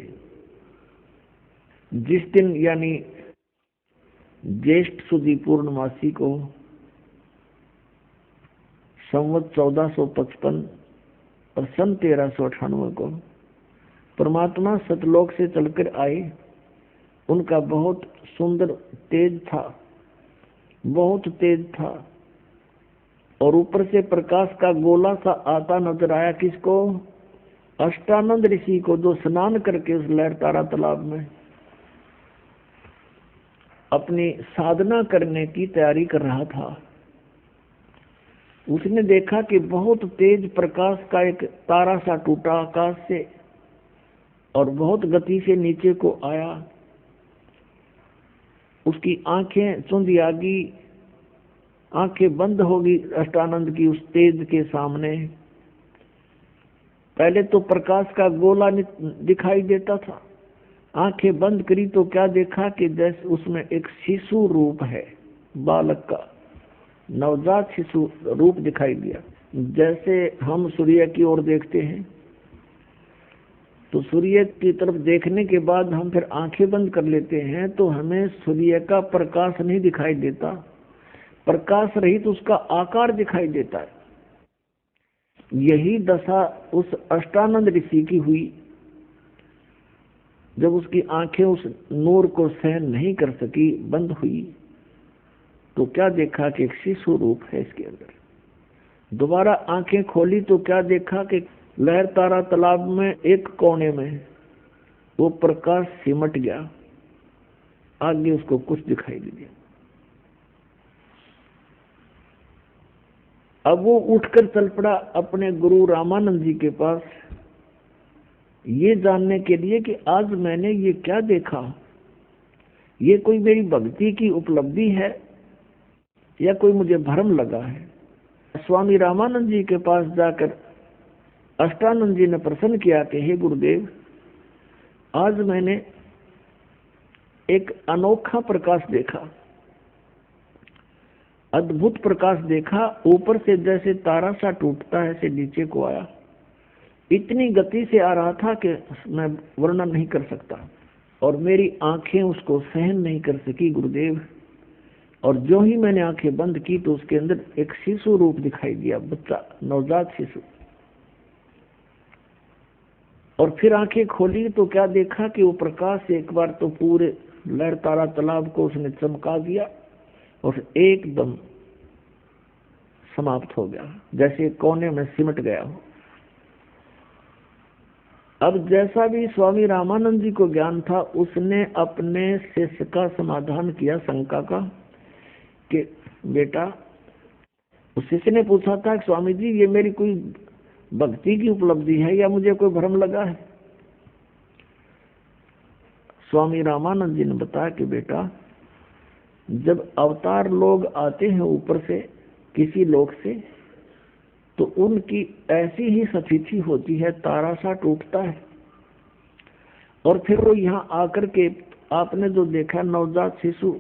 जिस दिन यानी ज्येष्ठ सुदी पूर्णमासी को संवत 1455 और सन 1398 को परमात्मा सतलोक से चलकर आए। उनका बहुत सुंदर तेज था, बहुत तेज था, और ऊपर से प्रकाश का गोला सा आता नजर आया। किसको? अष्टानंद ऋषि को, जो स्नान करके उस लहरतारा तालाब में अपनी साधना करने की तैयारी कर रहा था। उसने देखा कि बहुत तेज प्रकाश का एक तारा सा टूटा आकाश से और बहुत गति से नीचे को आया। उसकी आंखें चुंधी आ गई, आंखें बंद हो गई अष्टानंद की उस तेज के सामने। पहले तो प्रकाश का गोला दिखाई देता था, आंखें बंद करी तो क्या देखा कि जैसे उसमें एक शिशु रूप है, बालक का नवजात शिशु रूप दिखाई दिया। जैसे हम सूर्य की ओर देखते हैं तो सूर्य की तरफ देखने के बाद हम फिर आंखें बंद कर लेते हैं तो हमें सूर्य का प्रकाश नहीं दिखाई देता, प्रकाश रहित उसका आकार दिखाई देता है। यही दशा उस अष्टानंद ऋषि की हुई। जब उसकी आंखें उस नूर को सहन नहीं कर सकी, बंद हुई, तो क्या देखा कि एक शिशु रूप है इसके अंदर। दोबारा आंखें खोली तो क्या देखा कि लहरतारा तालाब में एक कोने में वो प्रकाश सिमट गया, आगे उसको कुछ दिखाई नहीं दिया। अब वो उठकर चल पड़ा अपने गुरु रामानंद जी के पास, ये जानने के लिए कि आज मैंने ये क्या देखा, ये कोई मेरी भक्ति की उपलब्धि है या कोई मुझे भ्रम लगा है। स्वामी रामानंद जी के पास जाकर अष्टानंद जी ने प्रश्न किया कि हे गुरुदेव, आज मैंने एक अनोखा प्रकाश देखा, अद्भुत प्रकाश देखा। ऊपर से जैसे तारा सा टूटता है से नीचे को आया, इतनी गति से आ रहा था कि मैं वर्णन नहीं कर सकता, और मेरी आंखें उसको सहन नहीं कर सकी गुरुदेव। और जो ही मैंने आंखें बंद की तो उसके अंदर एक शिशु रूप दिखाई दिया, बच्चा, नवजात शिशु। और फिर आंखें खोली तो क्या देखा कि वो प्रकाश एक बार तो पूरे लहरतारा तालाब को उसने चमका दिया और एकदम समाप्त हो गया, जैसे कोने में सिमट गया हो। अब जैसा भी स्वामी रामानंद जी को ज्ञान था, उसने अपने शिष्य का समाधान किया शंका का कि बेटा, उस शिष्य ने पूछा था कि स्वामी जी, ये मेरी कोई भक्ति की उपलब्धि है या मुझे कोई भ्रम लगा है? स्वामी रामानंद जी ने बताया कि बेटा, जब अवतार लोग आते हैं ऊपर से किसी लोक से, तो उनकी ऐसी ही स्थिति होती है, तारा सा टूटता है और फिर वो यहाँ आकर के आपने जो देखा नवजात शिशु,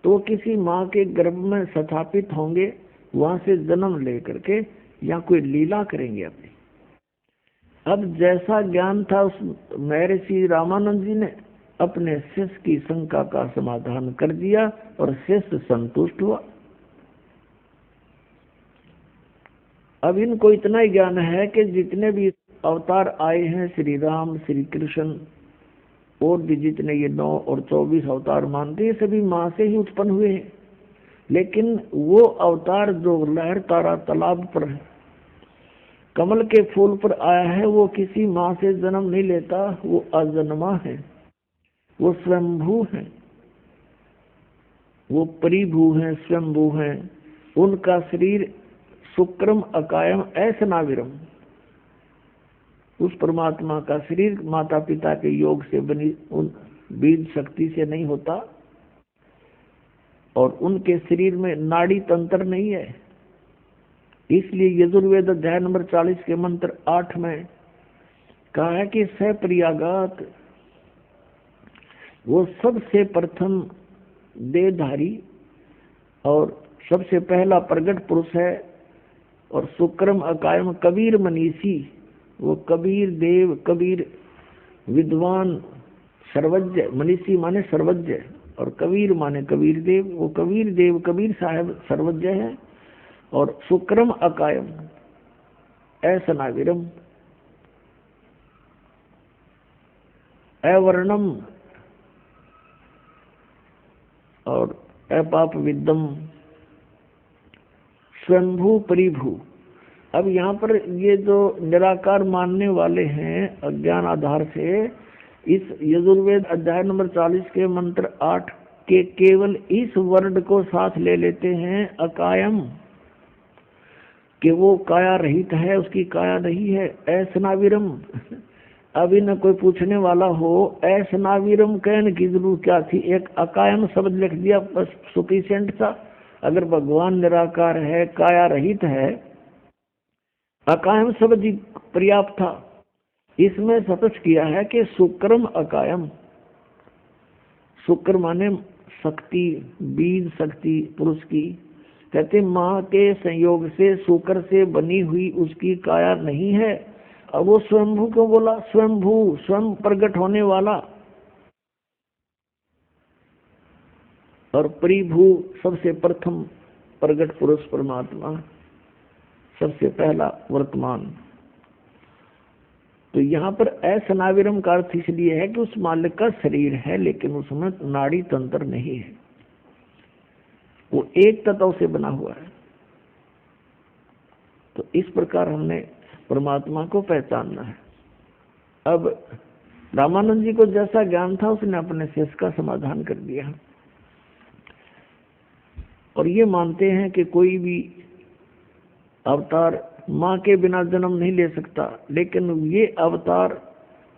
तो वो किसी माँ के गर्भ में स्थापित होंगे, वहां से जन्म लेकर के या कोई लीला करेंगे अपनी। अब जैसा ज्ञान था उस महर्षि रामानंद जी ने अपने शिष्य की शंका का समाधान कर दिया और शिष्य संतुष्ट हुआ। अब इनको इतना ही ज्ञान है कि जितने भी अवतार आए हैं, श्री राम, श्री कृष्ण और भी जितने ये 9 और 24 अवतार मानते हैं, सभी माँ से ही उत्पन्न हुए हैं। लेकिन वो अवतार जो लहर तारा तालाब पर है, कमल के फूल पर आया है, वो किसी माँ से जन्म नहीं लेता, वो अजन्मा है, वो स्वयंभू है, वो परिभू है, स्वयंभू है। उनका शरीर शुक्रम अकायम ऐसनाविरम, उस परमात्मा का शरीर माता पिता के योग से बनी उन बीज शक्ति से नहीं होता, और उनके शरीर में नाड़ी तंत्र नहीं है। इसलिए यजुर्वेद अध्याय नंबर 40 के मंत्र 8 में कहा है कि सप्रियागात, वो सबसे प्रथम देहधारी और सबसे पहला प्रगट पुरुष है। और शुक्रम अकायम कबीर मनीषी, वो कबीर देव, कबीर विद्वान, सर्वज्ञ, मनीषी माने सर्वज्ञ और कबीर माने कबीर देव, वो कबीर देव कबीर साहब सर्वज्ञ है। और शुक्रम अकायम ऐसनाविरम अवर्णम और अपाप विद्यम स्वयंभू परिभू। अब यहाँ पर ये जो निराकार मानने वाले हैं अज्ञान आधार से, इस यजुर्वेद अध्याय नंबर 40 के मंत्र 8 के केवल इस वर्ड को साथ ले लेते हैं अकायम, कि वो काया रहित है, उसकी काया नहीं है। ऐसनाविरम, अभी न कोई पूछने वाला हो ऐसनाविरम कहने की जरूरत क्या थी, एक अकायम शब्द लिख दिया बस सफिशिएंट था। अगर भगवान निराकार है, काया रहित है, अकायम शब्द ही पर्याप्त था। इसमें स्पष्ट किया है कि शुक्रम अकायम, शुक्र माने शक्ति, बीज शक्ति पुरुष की। कहते माँ के संयोग से शुक्र से बनी हुई उसकी काया नहीं है। अब वो स्वयंभू क्यों बोला? स्वयंभू, स्वयं प्रकट होने वाला। और परिभू, सबसे प्रथम प्रकट पुरुष परमात्मा, सबसे पहला वर्तमान। तो यहाँ पर असनाविरम का अर्थ इसलिए है कि उस मालिक का शरीर है लेकिन उसमें नाड़ी तंत्र नहीं है, वो एक तत्व से बना हुआ है। तो इस प्रकार हमने परमात्मा को पहचानना है। अब रामानंद जी को जैसा ज्ञान था उसने अपने से इसका समाधान कर दिया। और ये मानते हैं कि कोई भी अवतार माँ के बिना जन्म नहीं ले सकता, लेकिन ये अवतार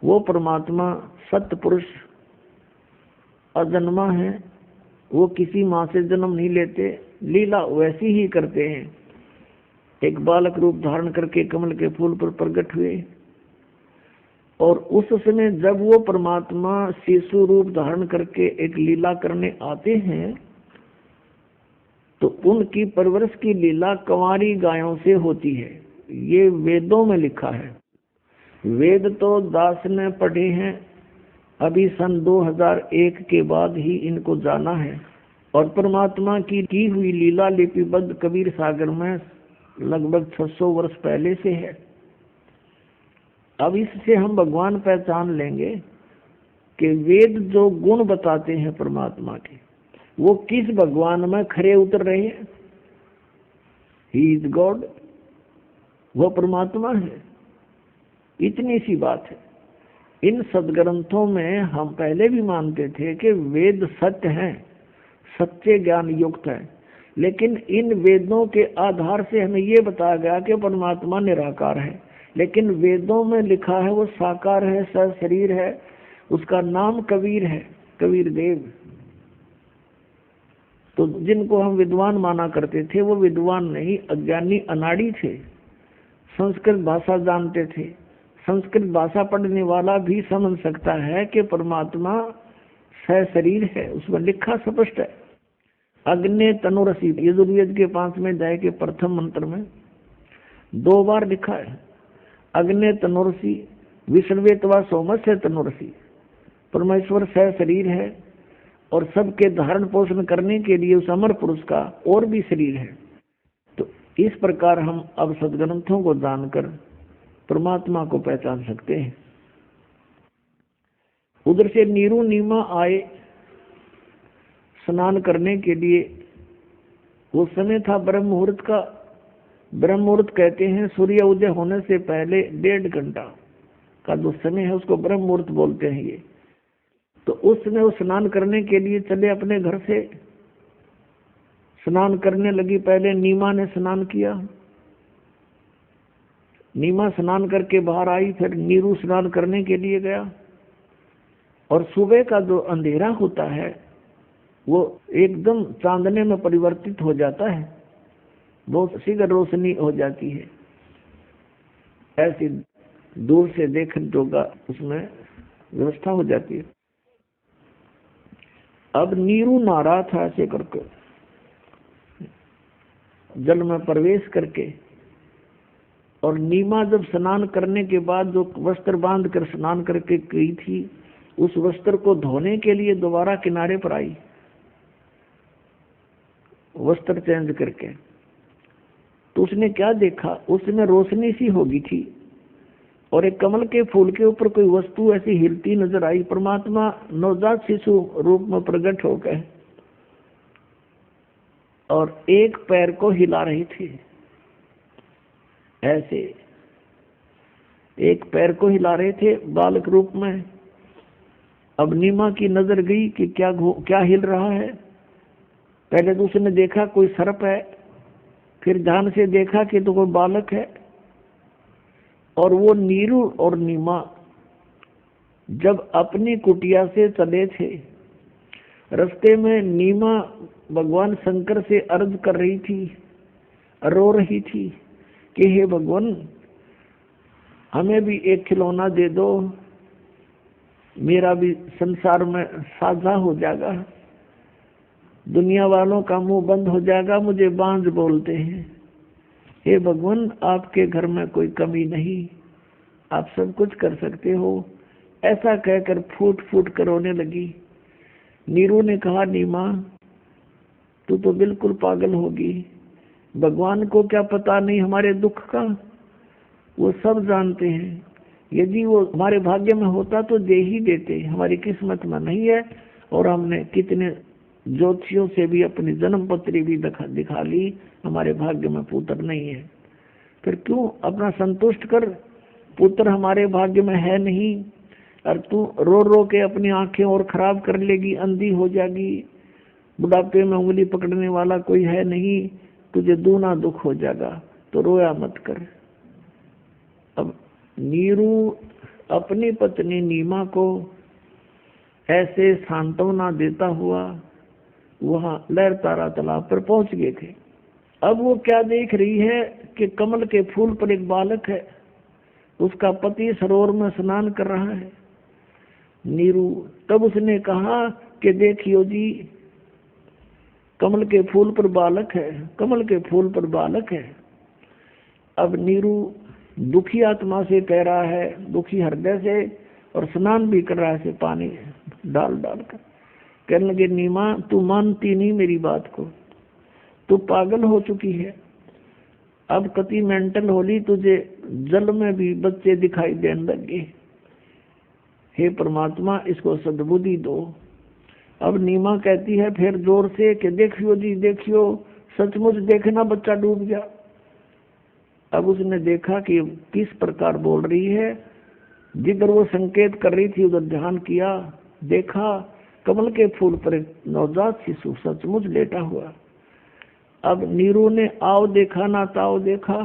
वो परमात्मा सत्य पुरुष अजन्मा है, वो किसी माँ से जन्म नहीं लेते, लीला वैसी ही करते हैं। एक बालक रूप धारण करके कमल के फूल पर प्रकट हुए, और उस समय जब वो परमात्मा शिशु रूप धारण करके एक लीला करने आते हैं तो उनकी परवरिश की लीला कंवारी गायों से होती है। ये वेदों में लिखा है। वेद तो दास ने पढ़े हैं, अभी सन 2001 के बाद ही इनको जाना है। और परमात्मा की हुई लीला लिपिबद्ध कबीर सागर में लगभग 600 वर्ष पहले से है। अब इससे हम भगवान पहचान लेंगे कि वेद जो गुण बताते हैं परमात्मा के, वो किस भगवान में खरे उतर रहे हैं। ही इज गॉड, वो परमात्मा है। इतनी सी बात है। इन सदग्रंथों में हम पहले भी मानते थे कि वेद सत्य हैं, सच्चे ज्ञान युक्त है, लेकिन इन वेदों के आधार से हमें ये बताया गया कि परमात्मा निराकार है, लेकिन वेदों में लिखा है वो साकार है, सशरीर है, उसका नाम कबीर है, कबीर देव। तो जिनको हम विद्वान माना करते थे वो विद्वान नहीं, अज्ञानी अनाड़ी थे। संस्कृत भाषा जानते थे, संस्कृत भाषा पढ़ने वाला भी समझ सकता है कि परमात्मा सशरीर है, उसमें लिखा स्पष्ट है। अग्नि तनुरसी यजुर्वेद के 5वें अध्याय के प्रथम मंत्र में 2 बार लिखा है, अग्नि तनुरसी विश्वेतवा सोमस्य तनुरसी। परमेश्वर सशरीर है और सबके धारण पोषण करने के लिए उस अमर पुरुष का और भी शरीर है। तो इस प्रकार हम अब सदग्रंथों को जानकर परमात्मा को पहचान सकते हैं। उधर से नीरू नीमा आए स्नान करने के लिए वो समय था ब्रह्म मुहूर्त का। ब्रह्म मुहूर्त कहते हैं सूर्य उदय होने से पहले 1.5 घंटा का जो समय है उसको ब्रह्म मुहूर्त बोलते हैं ये। तो उस समय वो स्नान करने के लिए चले अपने घर से। स्नान करने लगी, पहले नीमा ने स्नान किया। नीमा स्नान करके बाहर आई, फिर नीरू स्नान करने के लिए गया। और सुबह का जो अंधेरा होता है वो एकदम चांदने में परिवर्तित हो जाता है, बहुत शीघ्र रोशनी हो जाती है, ऐसी दूर से देखने जोगा उसमें व्यवस्था हो जाती है। अब नीरू नहा रहा था ऐसे करके, जल में प्रवेश करके। और नीमा जब स्नान करने के बाद जो वस्त्र बांध कर स्नान करके गई थी, उस वस्त्र को धोने के लिए दोबारा किनारे पर आई, वस्त्र चेंज करके। तो उसने क्या देखा, उसमें रोशनी सी होगी थी और एक कमल के फूल के ऊपर कोई वस्तु ऐसी हिलती नजर आई। परमात्मा नवजात शिशु रूप में प्रकट हो गए और एक पैर को हिला रही थी, ऐसे एक पैर को हिला रहे थे बालक रूप में। अब नीमा की नजर गई कि क्या हिल रहा है। पहले तो उसने देखा कोई सर्प है, फिर ध्यान से देखा कि तो कोई बालक है। और वो नीरू और नीमा जब अपनी कुटिया से चले थे, रास्ते में नीमा भगवान शंकर से अर्ज कर रही थी, रो रही थी कि हे भगवान, हमें भी एक खिलौना दे दो, मेरा भी संसार में साझा हो जाएगा, दुनिया वालों का मुंह बंद हो जाएगा, मुझे बांझ बोलते हैं। हे भगवान, आपके घर में कोई कमी नहीं, आप सब कुछ कर सकते हो। ऐसा कहकर फूट फूट कर रोने लगी। नीरू ने कहा, नीमा तू तो बिल्कुल पागल होगी, भगवान को क्या पता नहीं हमारे दुख का, वो सब जानते हैं। यदि वो हमारे भाग्य में होता तो दे ही देते, हमारी किस्मत में नहीं है। और हमने कितने ज्योतिषियों से भी अपनी जन्म पत्री भी दिखा ली, हमारे भाग्य में पुत्र नहीं है। फिर क्यों अपना संतुष्ट कर, पुत्र हमारे भाग्य में है नहीं, और तू रो रो के अपनी आंखें और खराब कर लेगी, अंधी हो जाएगी, बुढ़ापे में उंगली पकड़ने वाला कोई है नहीं, तुझे दूना दुख हो जाएगा, तो रोया मत कर। अब नीरू अपनी पत्नी नीमा को ऐसे सांत्वना देता हुआ वहां लहर तारा तालाब पर पहुंच गए थे। अब वो क्या देख रही है कि कमल के फूल पर एक बालक है, उसका पति सरोवर में स्नान कर रहा है। नीरू तब उसने कहा कि देखियो जी, कमल के फूल पर बालक है, कमल के फूल पर बालक है। अब नीरू दुखी आत्मा से कह रहा है, दुखी हृदय से, और स्नान भी कर रहा है पानी डाल डाल कर। कहने लगे, नीमा तू मानती नहीं मेरी बात को, तू पागल हो चुकी है, अब कति मेंटल होली, तुझे जल में भी बच्चे दिखाई देने लगे। हे परमात्मा, इसको सद्बुद्धि दो। अब नीमा कहती है फिर जोर से कि देखियो जी देखियो, सचमुच देखना बच्चा डूब गया। अब उसने देखा कि किस प्रकार बोल रही है, जिधर वो संकेत कर रही थी उधर ध्यान किया, देखा कमल के फूल पर एक नवजात शिशु सचमुच लेटा हुआ। अब नीरू ने आओ देखा ना ताओ देखा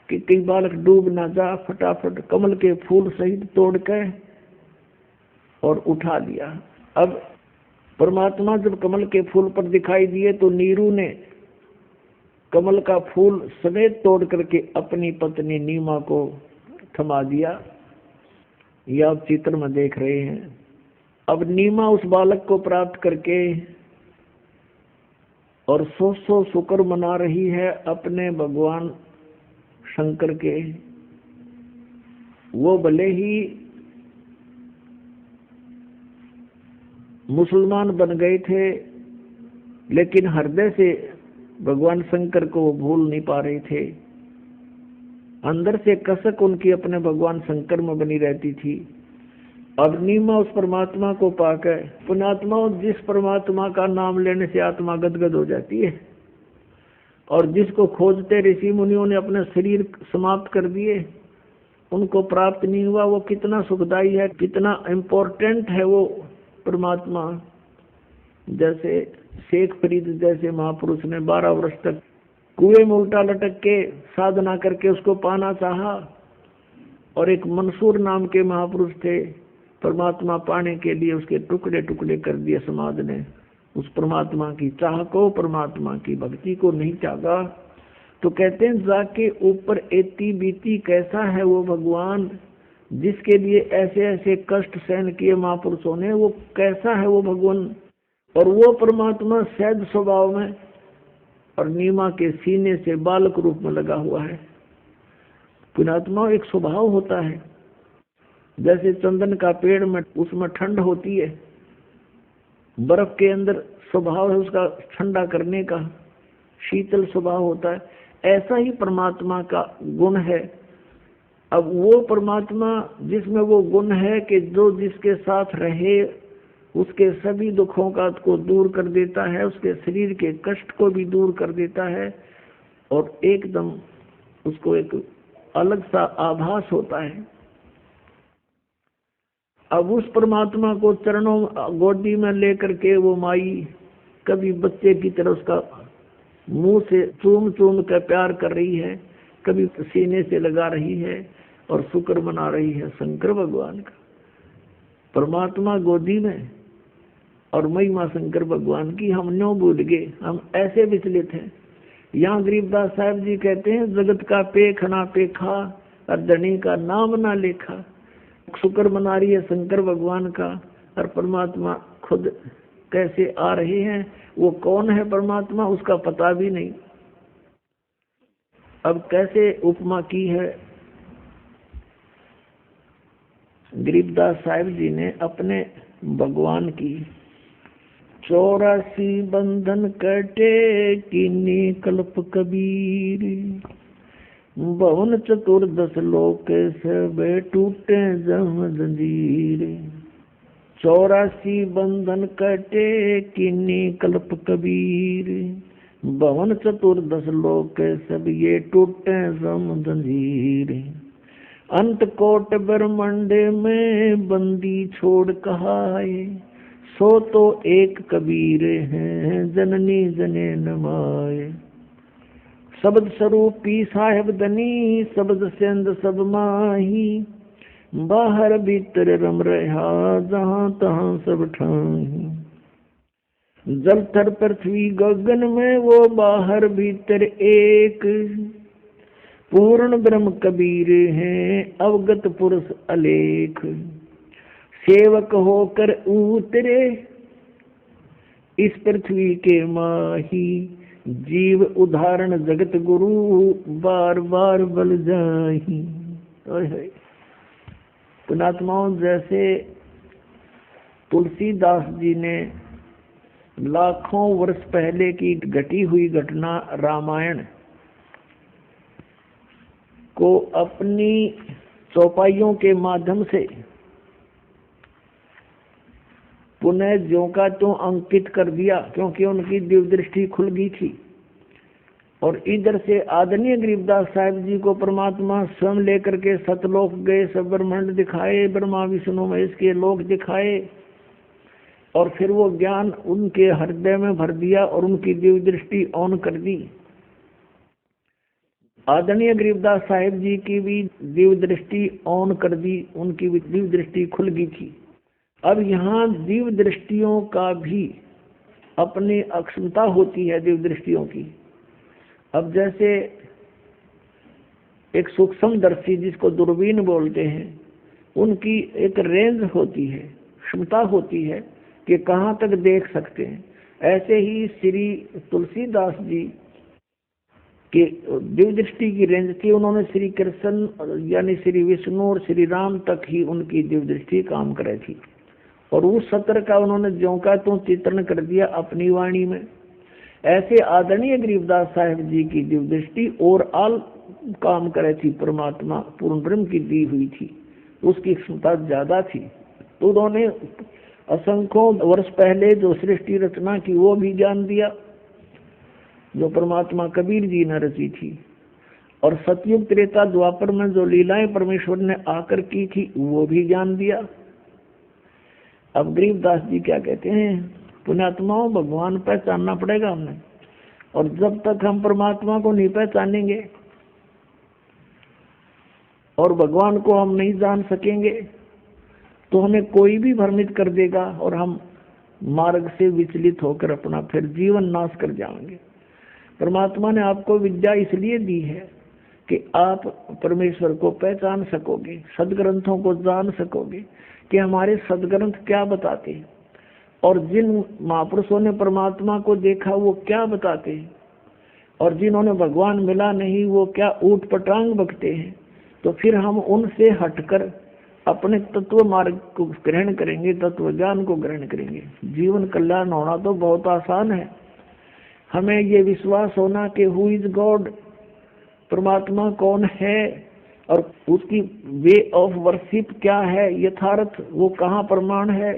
कि कई बालक डूब ना जा, फटाफट कमल के फूल सहित तोड़ के और उठा लिया। अब परमात्मा जब कमल के फूल पर दिखाई दिए तो नीरू ने कमल का फूल समेत तोड़ करके अपनी पत्नी नीमा को थमा दिया। यह आप चित्र में देख रहे हैं। अब नीमा उस बालक को प्राप्त करके और 100 शुक्र मना रही है अपने भगवान शंकर के। वो भले ही मुसलमान बन गए थे, लेकिन हृदय से भगवान शंकर को वो भूल नहीं पा रहे थे। अंदर से कसक उनकी अपने भगवान शंकर में बनी रहती थी। अब नीमा उस परमात्मा को पाकर, पुण्यात्मा जिस परमात्मा का नाम लेने से आत्मा गदगद हो जाती है, और जिसको खोजते ऋषि मुनियों ने अपने शरीर समाप्त कर दिए, उनको प्राप्त नहीं हुआ, वो कितना सुखदाई है, कितना इम्पोर्टेंट है वो परमात्मा। जैसे शेख फरीद जैसे महापुरुष ने 12 वर्ष तक कुएं में उल्टा लटक के साधना करके उसको पाना चाहा, और एक मंसूर नाम के महापुरुष थे, परमात्मा पाने के लिए उसके टुकड़े टुकड़े कर दिए समाज ने। उस परमात्मा की चाह को, परमात्मा की भक्ति को नहीं चाहा। तो कहते हैं जाके ऊपर एती बीती कैसा है वो भगवान, जिसके लिए ऐसे ऐसे कष्ट सहन किए महापुरुषों ने, वो कैसा है वो भगवान। और वो परमात्मा सहज स्वभाव में और नीमा के सीने से बालक रूप में लगा हुआ है। पुण्यात्मा एक स्वभाव होता है, जैसे चंदन का पेड़ में उसमें ठंड होती है, बर्फ के अंदर स्वभाव है उसका ठंडा करने का, शीतल स्वभाव होता है, ऐसा ही परमात्मा का गुण है। अब वो परमात्मा जिसमें वो गुण है कि जो जिसके साथ रहे उसके सभी दुखों का को दूर कर देता है, उसके शरीर के कष्ट को भी दूर कर देता है, और एकदम उसको एक अलग सा आभास होता है। अब उस परमात्मा को चरणों गोदी में लेकर के वो माई कभी बच्चे की तरह उसका मुंह से चूम चूम कर प्यार कर रही है, कभी सीने से लगा रही है और शुक्र मना रही है शंकर भगवान का। परमात्मा गोदी में और महिमा शंकर भगवान की हम न्यों भूल गए, हम ऐसे विचलित हैं। यहाँ गरीबदास साहब जी कहते हैं जगत का पेख ना पेखा और धनी का नाम ना लेखा। शुक्र मना रही है शंकर भगवान का, और परमात्मा खुद कैसे आ रहे हैं, वो कौन है परमात्मा उसका पता भी नहीं। अब कैसे उपमा की है गरीबदास साहिब जी ने अपने भगवान की। 84 बंधन कटे कीनी कल्प कबीर, 52 चतुर्दश लोक सब टूटे जम जंजीर। 84 बंधन कटे कीनी कल्प कबीर, 52 चतुर्दश लोक सब ये टूटे जम जंजीर। अंत कोट ब्रह्मांड में बंदी छोड़ कहाए, सो तो एक कबीर हैं जननी जने नमाए। शब्द स्वरूपी साहेब दनी, शब्द सेंद सब माही, बाहर भीतर रम रहा जहाँ तहाँ सब ठाही। जल थर पृथ्वी गगन में वो बाहर भीतर एक, पूर्ण ब्रह्म कबीर हैं अवगत पुरुष अलेख। सेवक होकर उतरे इस पृथ्वी के माही, जीव उदाहरण जगत गुरु बार बार बल जाही। पुणात्माओं, जैसे तुलसीदास जी ने लाखों वर्ष पहले की घटी हुई घटना रामायण को अपनी चौपाइयों के माध्यम से पुनः ज्यों का त्यों अंकित कर दिया, क्योंकि उनकी दिव्य दृष्टि खुल गई थी। और इधर से आदरणीय गरीबदास साहिब जी को परमात्मा स्वयं लेकर के सतलोक गए, सब ब्रह्मांड दिखाए, ब्रह्मा विष्णु महेश के लोक दिखाए, और फिर वो ज्ञान उनके हृदय में भर दिया और उनकी दिव्य दृष्टि ऑन कर दी। आदरणीय गरीबदास साहिब जी की भी दिव्य दृष्टि ऑन कर दी, उनकी भी दिव्य दृष्टि खुल गई थी। अब यहाँ दिव्य दृष्टियों का भी अपनी अक्षमता होती है, दिव्य दृष्टियों की। अब जैसे एक सूक्ष्मदर्शी जिसको दूरबीन बोलते हैं, उनकी एक रेंज होती है, क्षमता होती है कि कहाँ तक देख सकते हैं। ऐसे ही श्री तुलसीदास जी कि दिव्य दृष्टि की रेंज थी, उन्होंने श्री कृष्ण यानी श्री विष्णु और श्री राम तक ही उनकी दिव्य दृष्टि काम कर रही थी, और उस सत्र का उन्होंने ज्यों का त्यों चित्रण कर दिया अपनी वाणी में। ऐसे आदरणीय गरीबदास साहिब जी की दिव्य दृष्टि और आल काम करे थी, परमात्मा पूर्ण ब्रह्म की दी हुई थी, उसकी क्षमता ज्यादा थी। तो उन्होंने असंख्यों वर्ष पहले जो सृष्टि रचना की वो भी ज्ञान दिया, जो परमात्मा कबीर जी ने रची थी, और सतयुग त्रेता द्वापर में जो लीलाएं परमेश्वर ने आकर की थी वो भी जान दिया। अब गरीबदास जी क्या कहते हैं, पुण्यात्माओं भगवान पहचानना पड़ेगा हमें, और जब तक हम परमात्मा को नहीं पहचानेंगे और भगवान को हम नहीं जान सकेंगे तो हमें कोई भी भ्रमित कर देगा और हम मार्ग से विचलित होकर अपना फिर जीवन नाश कर जाएंगे। परमात्मा ने आपको विद्या इसलिए दी है कि आप परमेश्वर को पहचान सकोगे, सदग्रंथों को जान सकोगे कि हमारे सदग्रंथ क्या बताते हैं, और जिन महापुरुषों ने परमात्मा को देखा वो क्या बताते हैं, और जिन्होंने भगवान मिला नहीं वो क्या ऊट पटांग बकते हैं। तो फिर हम उनसे हटकर अपने तत्व मार्ग को ग्रहण करेंगे, तत्व ज्ञान को ग्रहण करेंगे। जीवन कल्याण होना तो बहुत आसान है। हमें ये विश्वास होना कि हु इज गॉड, परमात्मा कौन है और उसकी वे ऑफ वर्शिप क्या है, यथार्थ वो कहाँ प्रमाण है।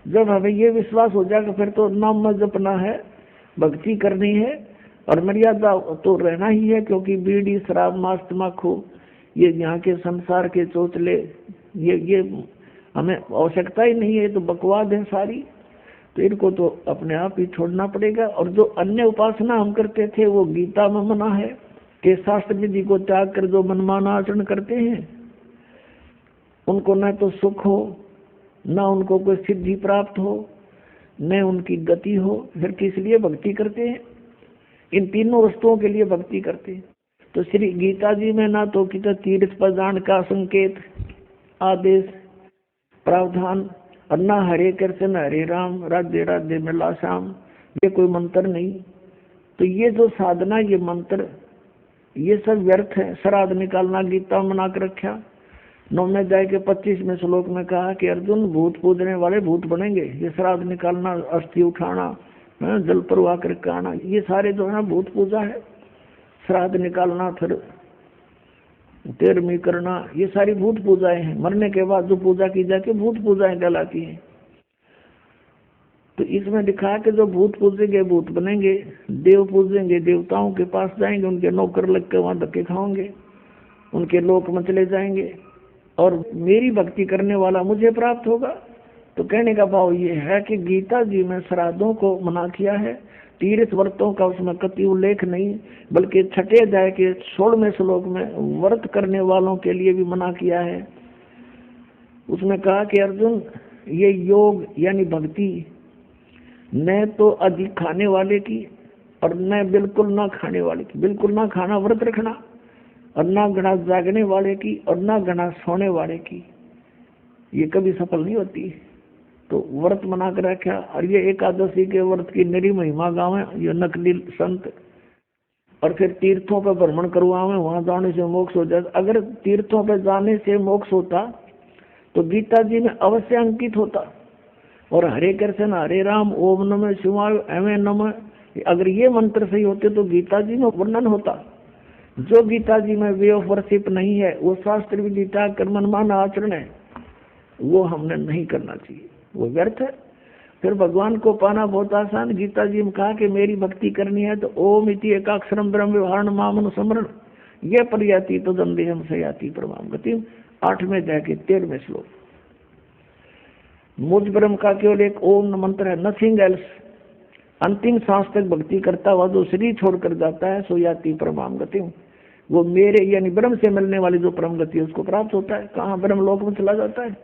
जब हमें ये विश्वास हो जाएगा फिर तो नाम मत जपना है, भक्ति करनी है और मर्यादा तो रहना ही है, क्योंकि बीड़ी शराब मांस तम्बाकू ये यहाँ के संसार के चोचले ये हमें आवश्यकता ही नहीं है, तो बकवाद है सारी, तो इनको तो अपने आप ही छोड़ना पड़ेगा। और जो अन्य उपासना हम करते थे वो गीता में मना है कि शास्त्र विधि को त्याग कर जो मनमाना आचरण करते हैं उनको न तो सुख हो, न उनको कोई सिद्धि प्राप्त हो, न उनकी गति हो, फिर किस लिए भक्ति करते हैं? इन तीनों वस्तुओं के लिए भक्ति करते हैं। तो श्री गीता जी में ना तो कितना तीर्थ पर जान का संकेत आदेश प्रावधान, और ना हरे कृष्ण हरे राम राधे राधे मिला श्याम, ये कोई मंत्र नहीं। तो ये जो साधना, ये मंत्र, ये सब व्यर्थ है। श्राद्ध निकालना गीता मना कर रखा। 9वें अध्याय के 25वें श्लोक में कहा कि अर्जुन भूत पूजने वाले भूत बनेंगे। ये श्राद्ध निकालना, अस्थि उठाना, जल प्रवाह करके आना, ये सारे जो है भूत पूजा है। श्राद्ध निकालना, फिर तेरहवीं करना, ये सारी भूत पूजाएं हैं। मरने के बाद जो पूजा की जाती है भूत पूजाएं कहलाती हैं। तो इसमें लिखा है कि जो भूत पूजेंगे भूत बनेंगे, देव पूजेंगे देवताओं के पास जाएंगे, उनके नौकर लग के वहां धक्के खाओगे, उनके लोक में चले जाएंगे, और मेरी भक्ति करने वाला मुझे प्राप्त होगा। तो कहने का भाव ये है कि गीता जी में श्राद्धों को मना किया है, तीर्थ व्रतों का उसमें कति उल्लेख नहीं, बल्कि 6वें अध्याय के 16वें श्लोक में व्रत करने वालों के लिए भी मना किया है। उसमें कहा कि अर्जुन ये योग यानी भक्ति न तो अधिक खाने वाले की और न बिल्कुल ना खाने वाले की, बिल्कुल ना खाना व्रत रखना, और ना घना जागने वाले की और ना घना सोने वाले की, ये कभी सफल नहीं होती। तो व्रत मना कर रखा। और ये एकादशी के व्रत की निरी महिमा गावे ये नकली संत, और फिर तीर्थों पर भ्रमण करवावे, वहां जाने से मोक्ष हो जाता। अगर तीर्थों पर जाने से मोक्ष होता तो गीता जी में अवश्य अंकित होता, और हरे कृष्ण हरे राम ओम नमः शिवाय एवं नमः, अगर ये मंत्र सही होते तो गीता जी में वर्णन होता। जो गीता जी में वे ऑफ वर्शिप नहीं है, वो शास्त्र विधि त्याग कर मनमाना आचरण है, वो हमने नहीं करना चाहिए, वो व्यर्थ है। फिर भगवान को पाना बहुत आसान। गीता जी में कहा कि मेरी भक्ति करनी है तो ओम इति एकाक्षरम ब्रह्म व्यवहार मामन समरण ये पर्याति तो दंदेहम से याति परमाम गति। 8वें अध्याय के 13वें श्लोक। मुझ ब्रह्म का केवल एक ओम मंत्र है, नथिंग एल्स। अंतिम सांस तक भक्ति करता हुआ जो शरीर छोड़कर जाता है सो याति परमाम गति, वो मेरे यानी ब्रह्म से मिलने वाली जो परम गति है उसको प्राप्त होता है। कहाँ ब्रह्म लोक में चला जाता है।